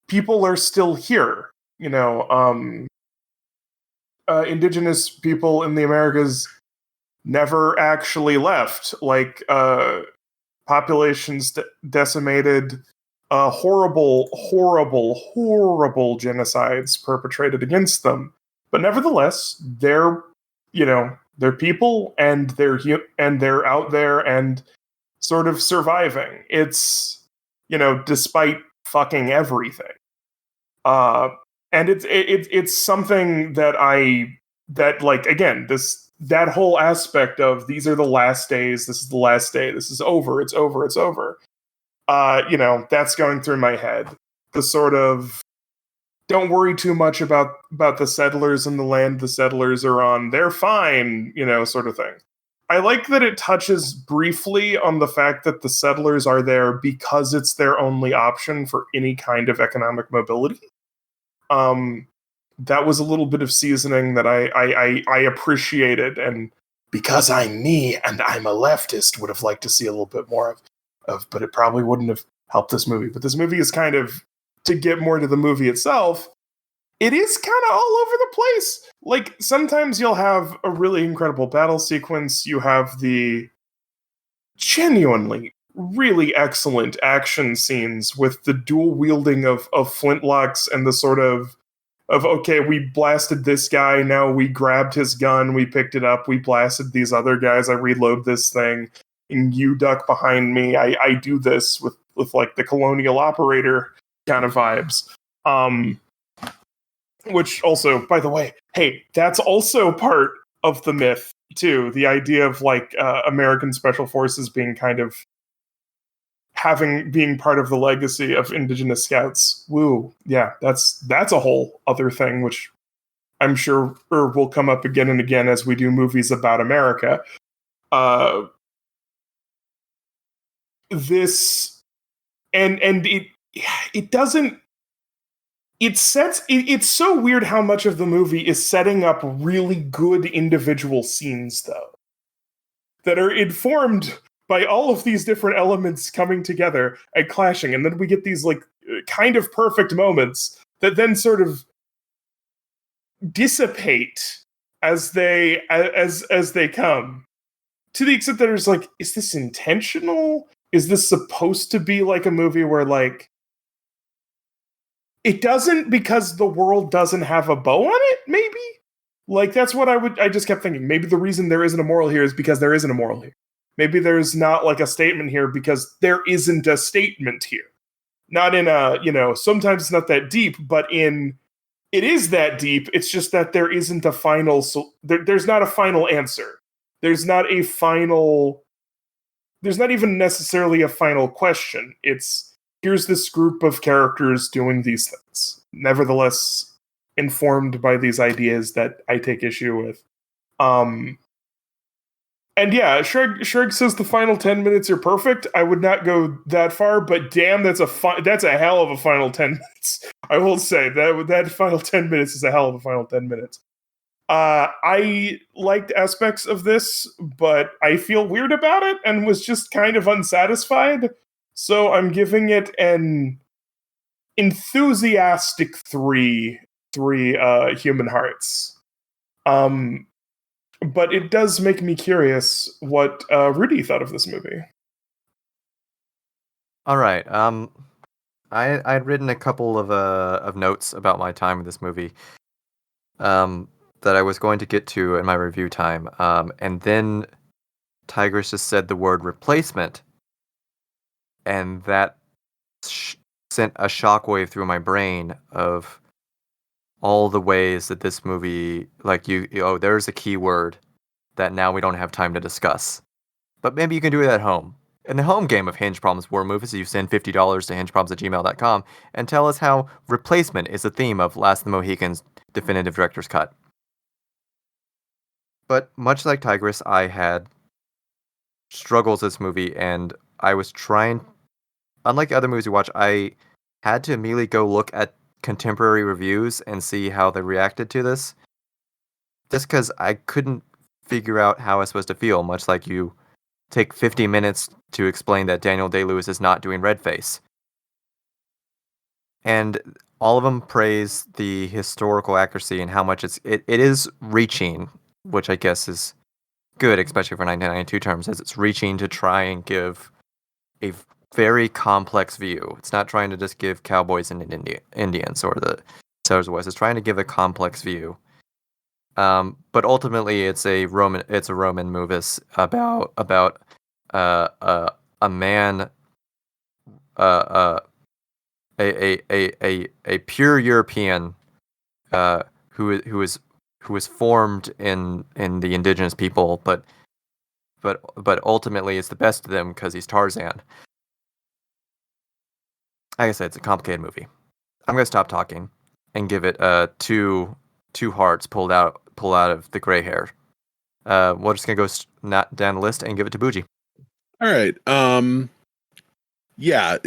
people are still here. Indigenous people in the Americas never actually left. Like, populations decimated, horrible genocides perpetrated against them. But nevertheless, they're people, and they're out there and sort of surviving. It's, despite fucking everything. And it's something that like, again, that whole aspect of, these are the last days, this is the last day, this is over, it's over, it's over. That's going through my head. The sort of, don't worry too much about the settlers and the land the settlers are on, they're fine, sort of thing. I like that it touches briefly on the fact that the settlers are there because it's their only option for any kind of economic mobility. That was a little bit of seasoning that I appreciated, and because I'm me and I'm a leftist, would have liked to see a little bit more of, but it probably wouldn't have helped this movie. But this movie is kind of, to get more to the movie itself, it is kind of all over the place. Like, sometimes you'll have a really incredible battle sequence, you have the genuinely really excellent action scenes with the dual wielding of flintlocks, and the sort of, okay, we blasted this guy, now we grabbed his gun, we picked it up, we blasted these other guys, I reload this thing, and you duck behind me. I do this with like the colonial operator kind of vibes. Which also, by the way, hey, that's also part of the myth too. The idea of, like, American Special Forces being kind of being part of the legacy of Indigenous Scouts. Woo, yeah, that's a whole other thing, which I'm sure will come up again and again as we do movies about America. This and it doesn't. It's so weird how much of the movie is setting up really good individual scenes, though, that are informed by all of these different elements coming together and clashing, and then we get these, like, kind of perfect moments that then sort of dissipate as they come, to the extent that there's, like, is this intentional? Is this supposed to be like a movie where, like, it doesn't, because the world doesn't have a bow on it, maybe? Like, that's what I just kept thinking. Maybe the reason there isn't a moral here is because there isn't a moral here. Maybe there's not, like, a statement here because there isn't a statement here. Not in a, sometimes it's not that deep, but it is that deep. It's just that there isn't a final, there's not a final answer. There's not even necessarily a final question. It's, here's this group of characters doing these things, nevertheless informed by these ideas that I take issue with. And yeah, Shreg says the final 10 minutes are perfect. I would not go that far, but damn, that's a hell of a final 10 minutes. I will say that final 10 minutes is a hell of a final 10 minutes. I liked aspects of this, but I feel weird about it and was just kind of unsatisfied. So I'm giving it an enthusiastic three human hearts. But it does make me curious what Rudy thought of this movie. All right. I'd written a couple of notes about my time with this movie, that I was going to get to in my review time, and then Tigris just said the word replacement, and that sent a shockwave through my brain of all the ways that this movie, like there's a key word that now we don't have time to discuss. But maybe you can do it at home. In the home game of Hinge Problems War Movies, you send $50 to hingeproblems@gmail.com and tell us how replacement is the theme of Last of the Mohicans Definitive Director's Cut. But much like Tigris, I had struggles with this movie, and I was trying, unlike other movies you watch, I had to immediately go look at contemporary reviews and see how they reacted to this. Just because I couldn't figure out how I was supposed to feel, much like you take 50 minutes to explain that Daniel Day-Lewis is not doing Redface. And all of them praise the historical accuracy and how much it is reaching, which I guess is good, especially for 1992 terms, as it's reaching to try and give a very complex view. It's not trying to just give cowboys and Indians or the Settlers of the West. It's trying to give a complex view. But ultimately, it's a Roman movies about a man, a pure European, who was formed in the indigenous people, but ultimately it's the best of them because he's Tarzan. Like I said, it's a complicated movie. I'm gonna stop talking and give it two hearts pull out of the gray hair. We're just gonna go down the list and give it to Bougie. All right. Yeah.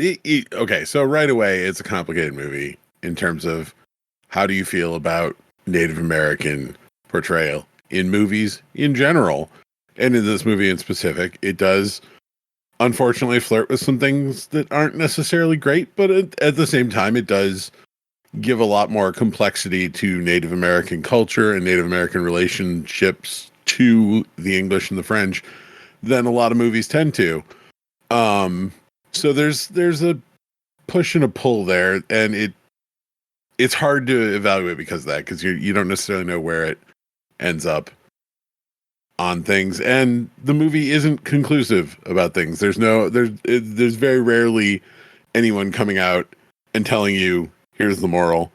Okay. So right away, it's a complicated movie in terms of how do you feel about Native American portrayal in movies in general, and in this movie in specific. It does, unfortunately, flirt with some things that aren't necessarily great, but at the same time, it does give a lot more complexity to Native American culture and Native American relationships to the English and the French than a lot of movies tend to. So there's a push and a pull there, and it's hard to evaluate because of that, because you don't necessarily know where it ends up on things, and the movie isn't conclusive about things. There's very rarely anyone coming out and telling you, here's the moral.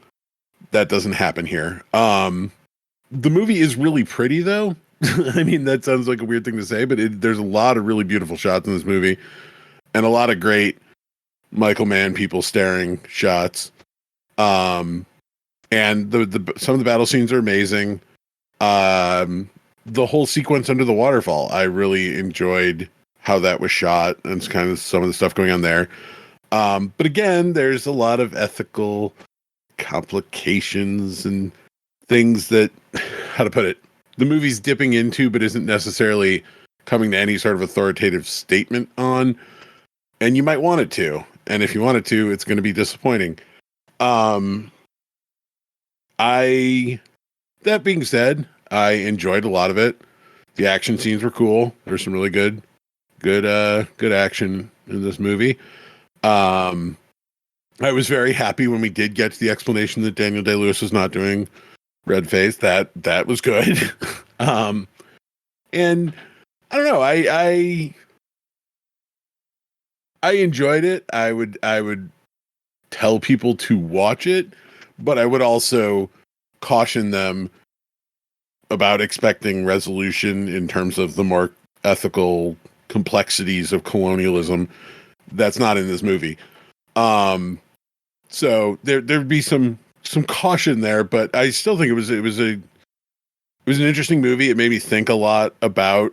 That doesn't happen here. The movie is really pretty, though. I mean, that sounds like a weird thing to say, but there's a lot of really beautiful shots in this movie, and a lot of great Michael Mann people staring shots. And some of the battle scenes are amazing. The whole sequence under the waterfall, I really enjoyed how that was shot, and kind of some of the stuff going on there. But again, there's a lot of ethical complications and things that, how to put it, the movie's dipping into, but isn't necessarily coming to any sort of authoritative statement on. And you might want it to. And if you want it to, it's going to be disappointing. That being said, I enjoyed a lot of it. The action scenes were cool. There's some really good action in this movie. I was very happy when we did get to the explanation that Daniel Day-Lewis was not doing Redface. That was good. And I don't know. I enjoyed it. I would tell people to watch it, but I would also caution them about expecting resolution in terms of the more ethical complexities of colonialism. That's not in this movie. So there'd be some caution there, but I still think it was an interesting movie. It made me think a lot about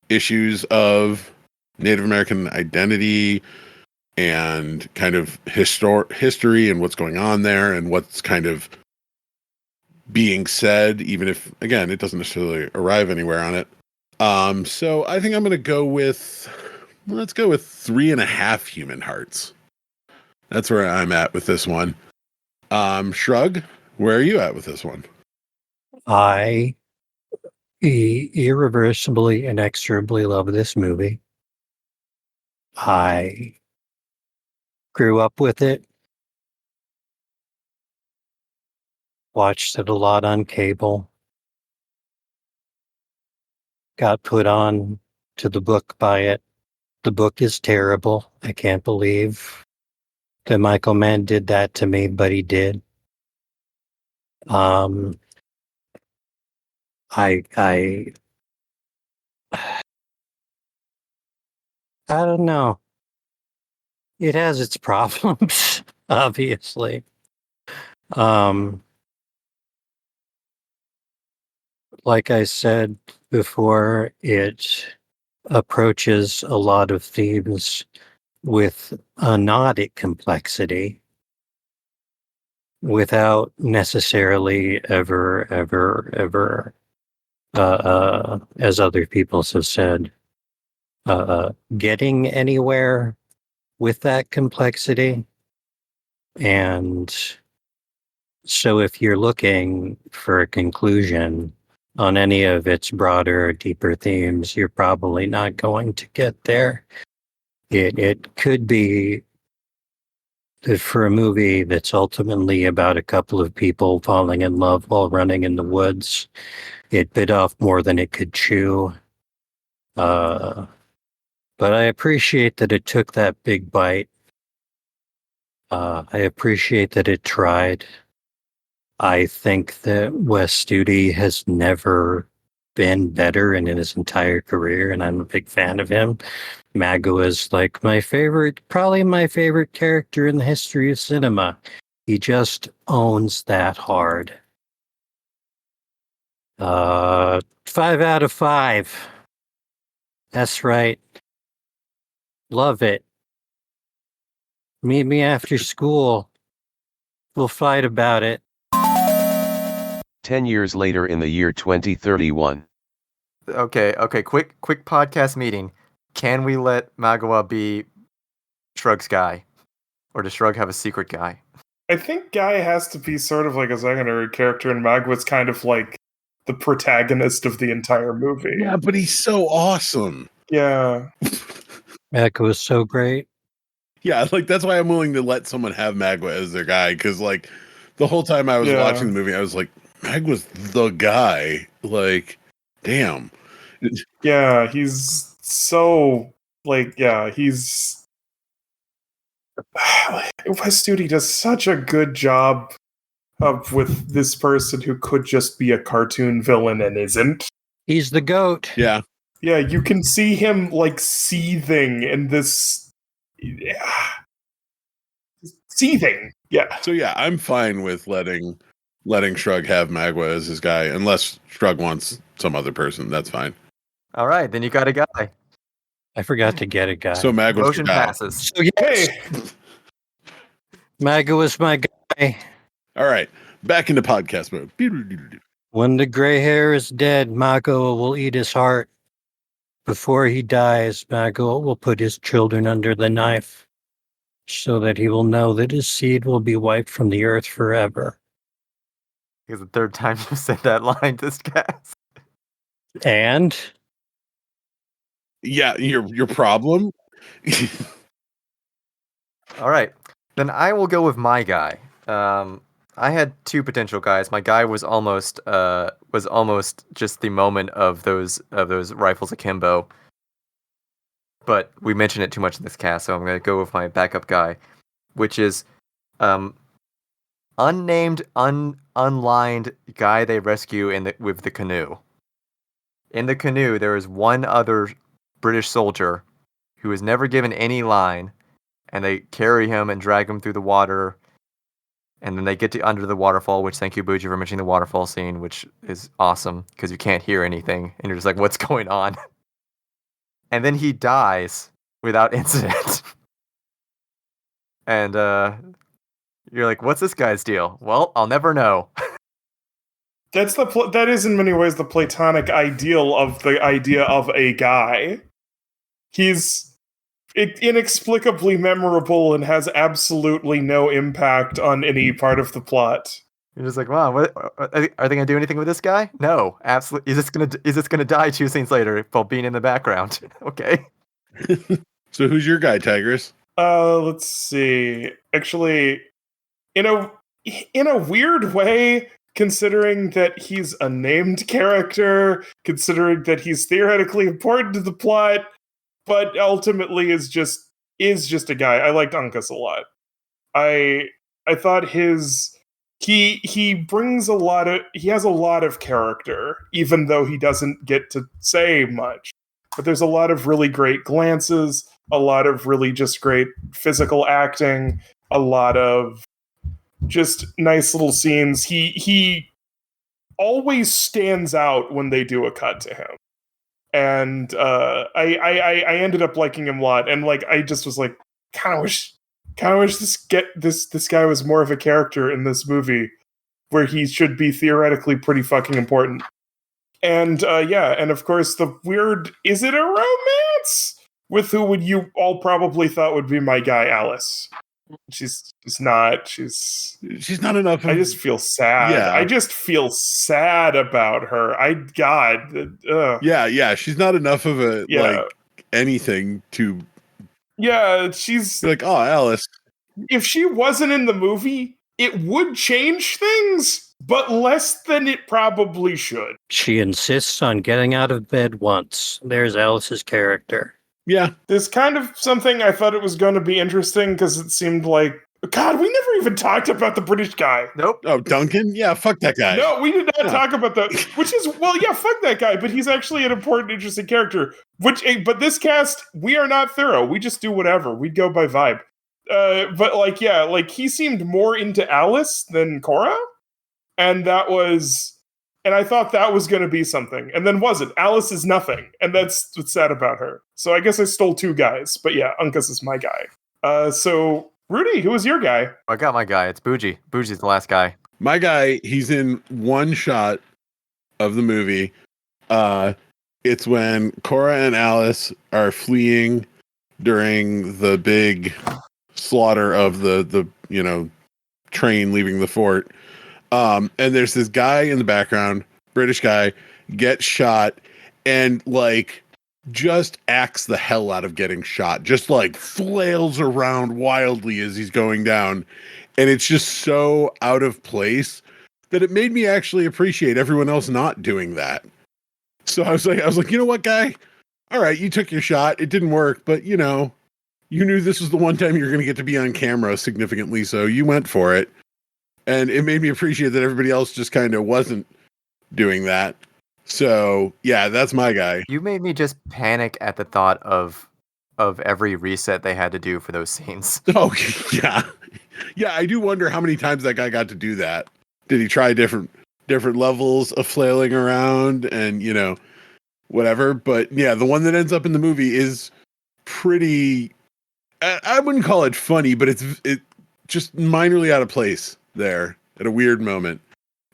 issues of Native American identity and kind of history and what's going on there and what's kind of being said, even if, again, it doesn't necessarily arrive anywhere on it. So I think I'm going to go with, let's go with 3.5 human hearts. That's where I'm at with this one. Shrug, where are you at with this one? I irreversibly, inexorably love this movie. I Grew up with it. Watched it a lot on cable. Got put on to the book by it. The book is terrible. I can't believe that Michael Mann did that to me, but he did. I don't know. It has its problems, obviously. Like I said before, it approaches a lot of themes with a nod at complexity without necessarily ever, as other people have said, getting anywhere with that complexity. And so if you're looking for a conclusion on any of its broader or deeper themes, you're probably not going to get there. It could be that for a movie that's ultimately about a couple of people falling in love while running in the woods, it bit off more than it could chew. But I appreciate that it took that big bite. I appreciate that it tried. I think that Wes Studi has never been better in his entire career, and I'm a big fan of him. Magua is like probably my favorite character in the history of cinema. He just owns that hard. 5 out of 5. That's right. Love it. Meet me after school. We'll fight about it. 10 years later in the year 2031. Okay. Quick podcast meeting. Can we let Magua be Shrug's guy? Or does Shrug have a secret guy? I think Guy has to be sort of like a secondary character, and Magua's kind of like the protagonist of the entire movie. Yeah, but he's so awesome. Yeah. Magua is so great. Yeah, like that's why I'm willing to let someone have Magua as their guy, because like the whole time I was watching the movie, I was like, Magua's the guy. Like, damn. Yeah, he's so he's Wes Studi does such a good job of with this person who could just be a cartoon villain and isn't. He's the GOAT. Yeah. Yeah, you can see him like seething in this. Yeah. Seething. Yeah. So yeah, I'm fine with letting Shrug have Magua as his guy, unless Shrug wants some other person. That's fine. All right, then you got a guy. I forgot to get a guy. So Magua's Motion your guy. passes. So yes, Hey. Magua was my guy. All right, back into podcast mode. When the gray hair is dead, Magua will eat his heart. Before he dies, Magua will put his children under the knife, so that he will know that his seed will be wiped from the earth forever. Because the third time you said that line this cast. And Yeah, your problem. All right, then I will go with my guy. I had two potential guys. My guy was almost just the moment of those rifles akimbo. But we mentioned it too much in this cast, so I'm going to go with my backup guy, which is unnamed, unlined guy they rescue with the canoe. In the canoe, there is one other British soldier who is never given any line, and they carry him and drag him through the water, and then they get to under the waterfall, which thank you, Bougie, for mentioning the waterfall scene, which is awesome, because you can't hear anything, and you're just like, what's going on? And then he dies without incident. And you're like, what's this guy's deal? Well, I'll never know. That's that is in many ways the platonic ideal of the idea of a guy. He's inexplicably memorable and has absolutely no impact on any part of the plot. You're just like, wow, what are they gonna do anything with this guy? No, absolutely. He's just gonna die 2 scenes later while being in the background. Okay. So who's your guy, Tigers? Let's see. Actually, in a weird way, considering that he's a named character, considering that he's theoretically important to the plot, but ultimately is just a guy. I liked Uncas a lot. I thought he brings he has a lot of character, even though he doesn't get to say much. But there's a lot of really great glances, a lot of really just great physical acting, a lot of just nice little scenes. He always stands out when they do a cut to him. And I ended up liking him a lot, and like I just was like, kind of wish this guy was more of a character in this movie, where he should be theoretically pretty fucking important. And and of course the weird, is it a romance with who would you all probably thought would be my guy, Alice? She's not. She's not enough. I just feel sad. Yeah. I just feel sad about her. Yeah. She's not enough of a like anything to. Yeah, she's like, oh, Alice. If she wasn't in the movie, it would change things, but less than it probably should. She insists on getting out of bed once. There's Alice's character. Yeah. There's kind of something I thought it was going to be interesting because it seemed like, God, we never even talked about the British guy. Nope. Oh, Duncan? Yeah, fuck that guy. No, we did not talk about that. Which is, fuck that guy, but he's actually an important, interesting character. But this cast, we are not thorough. We just do whatever. We go by vibe. But he seemed more into Alice than Cora. And I thought that was going to be something. And then wasn't. Alice is nothing. And that's what's sad about her. So I guess I stole two guys. But yeah, Uncas is my guy. So Rudy, who was your guy? I got my guy. It's Bougie. Bougie's the last guy. My guy, he's in one shot of the movie. It's when Cora and Alice are fleeing during the big slaughter of the train leaving the fort. And there's this guy in the background, British guy, gets shot and like just acts the hell out of getting shot, just like flails around wildly as he's going down. And it's just so out of place that it made me actually appreciate everyone else not doing that. So I was like, you know what, guy? All right, you took your shot. It didn't work, but you knew this was the one time you're going to get to be on camera significantly, so you went for it. And it made me appreciate that everybody else just kind of wasn't doing that. So, yeah, that's my guy. You made me just panic at the thought of every reset they had to do for those scenes. Oh, yeah. Yeah, I do wonder how many times that guy got to do that. Did he try different levels of flailing around and, whatever? But yeah, the one that ends up in the movie is pretty, I wouldn't call it funny, but it's just minorly out of place there at a weird moment.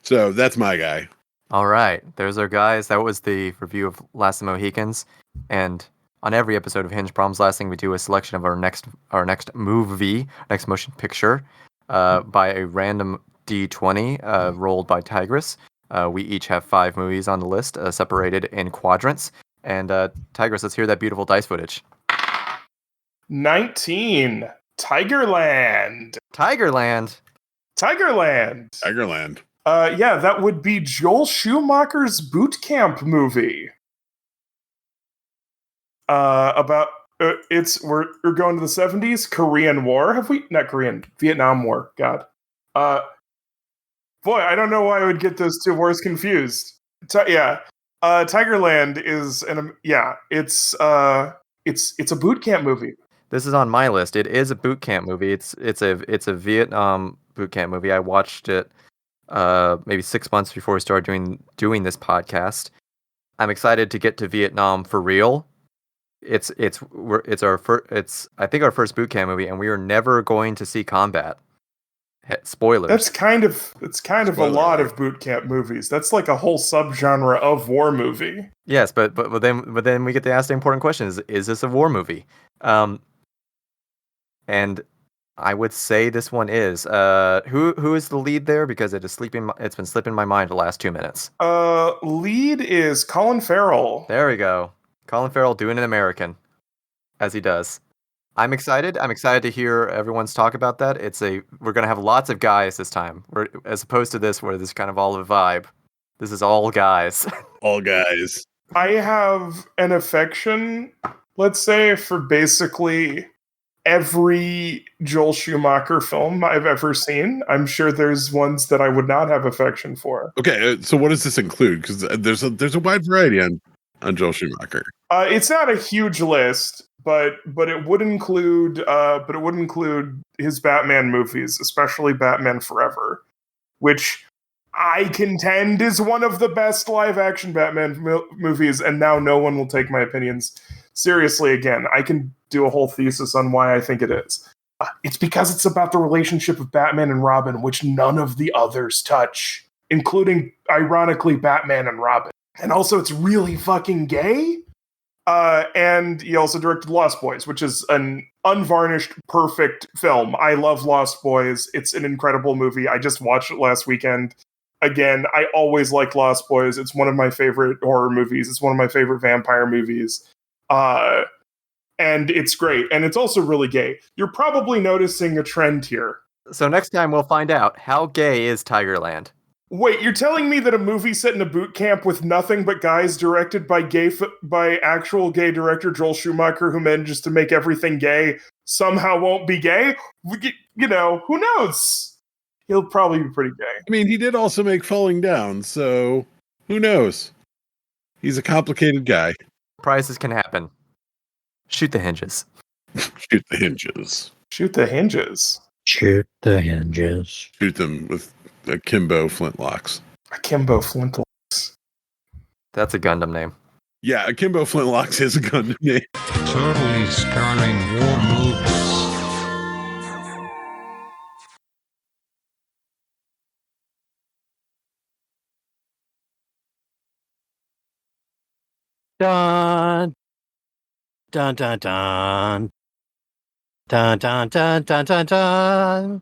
So that's my guy. All right, there's our guys. That was the review of Last of the Mohicans. And on every episode of Hinge Problems Lasting, we do a selection of our next movie, next motion picture, by a random D20 rolled by Tigress. We each have 5 movies on the list, separated in quadrants. And Tigress, let's hear that beautiful dice footage. 19. Tigerland. Tigerland. Yeah, that would be Joel Schumacher's boot camp movie. We're going to the 70s, Korean War. Vietnam War. God. Boy, I don't know why I would get those two wars confused. Tigerland is it's a boot camp movie. This is on my list. It is a boot camp movie. It's a Vietnam boot camp movie. I watched it maybe 6 months before we started doing this podcast. I'm excited to get to Vietnam for real. It's our first boot camp movie, and we are never going to see combat. Spoilers. That's kind of a lot of boot camp movies. That's like a whole subgenre of war movie. Yes, but then we get to ask the important question: is this a war movie? And I would say this one is. Who is the lead there? Because it's been slipping my mind the last 2 minutes. Lead is Colin Farrell. There we go. Colin Farrell doing an American, as he does. I'm excited. I'm excited to hear everyone's talk about that. We're gonna have lots of guys this time. As opposed to this, where this kind of all a vibe. This is all guys. All guys. I have an affection, let's say, for basically every Joel Schumacher film I've ever seen. I'm sure there's ones that I would not have affection for. Okay, so what does this include? Because there's a wide variety on Joel Schumacher. It's not a huge list, but it would include his Batman movies, especially Batman Forever, which I contend is one of the best live action Batman movies, and now no one will take my opinions seriously again. I can do a whole thesis on why I think it is. It's because it's about the relationship of Batman and Robin, which none of the others touch, including, ironically, Batman and Robin. And also, it's really fucking gay. And he also directed Lost Boys, which is an unvarnished, perfect film. I love Lost Boys. It's an incredible movie. I just watched it last weekend. Again, I always liked Lost Boys. It's one of my favorite horror movies. It's one of my favorite vampire movies. And it's great. And it's also really gay. You're probably noticing a trend here. So next time we'll find out, how gay is Tigerland? Wait, you're telling me that a movie set in a boot camp with nothing but guys directed by actual gay director Joel Schumacher, who manages to make everything gay, somehow won't be gay? You know, who knows? He'll probably be pretty gay. I mean, he did also make Falling Down, so who knows? He's a complicated guy. Surprises can happen. Shoot the hinges. Shoot the hinges. Shoot the hinges. Shoot the hinges. Shoot them with akimbo flintlocks. Akimbo flintlocks. That's a Gundam name. Yeah, akimbo flintlocks is a Gundam name. Totally scarring war movies. Dun, dun, dun, dun. Dun, dun, dun, dun, dun, dun.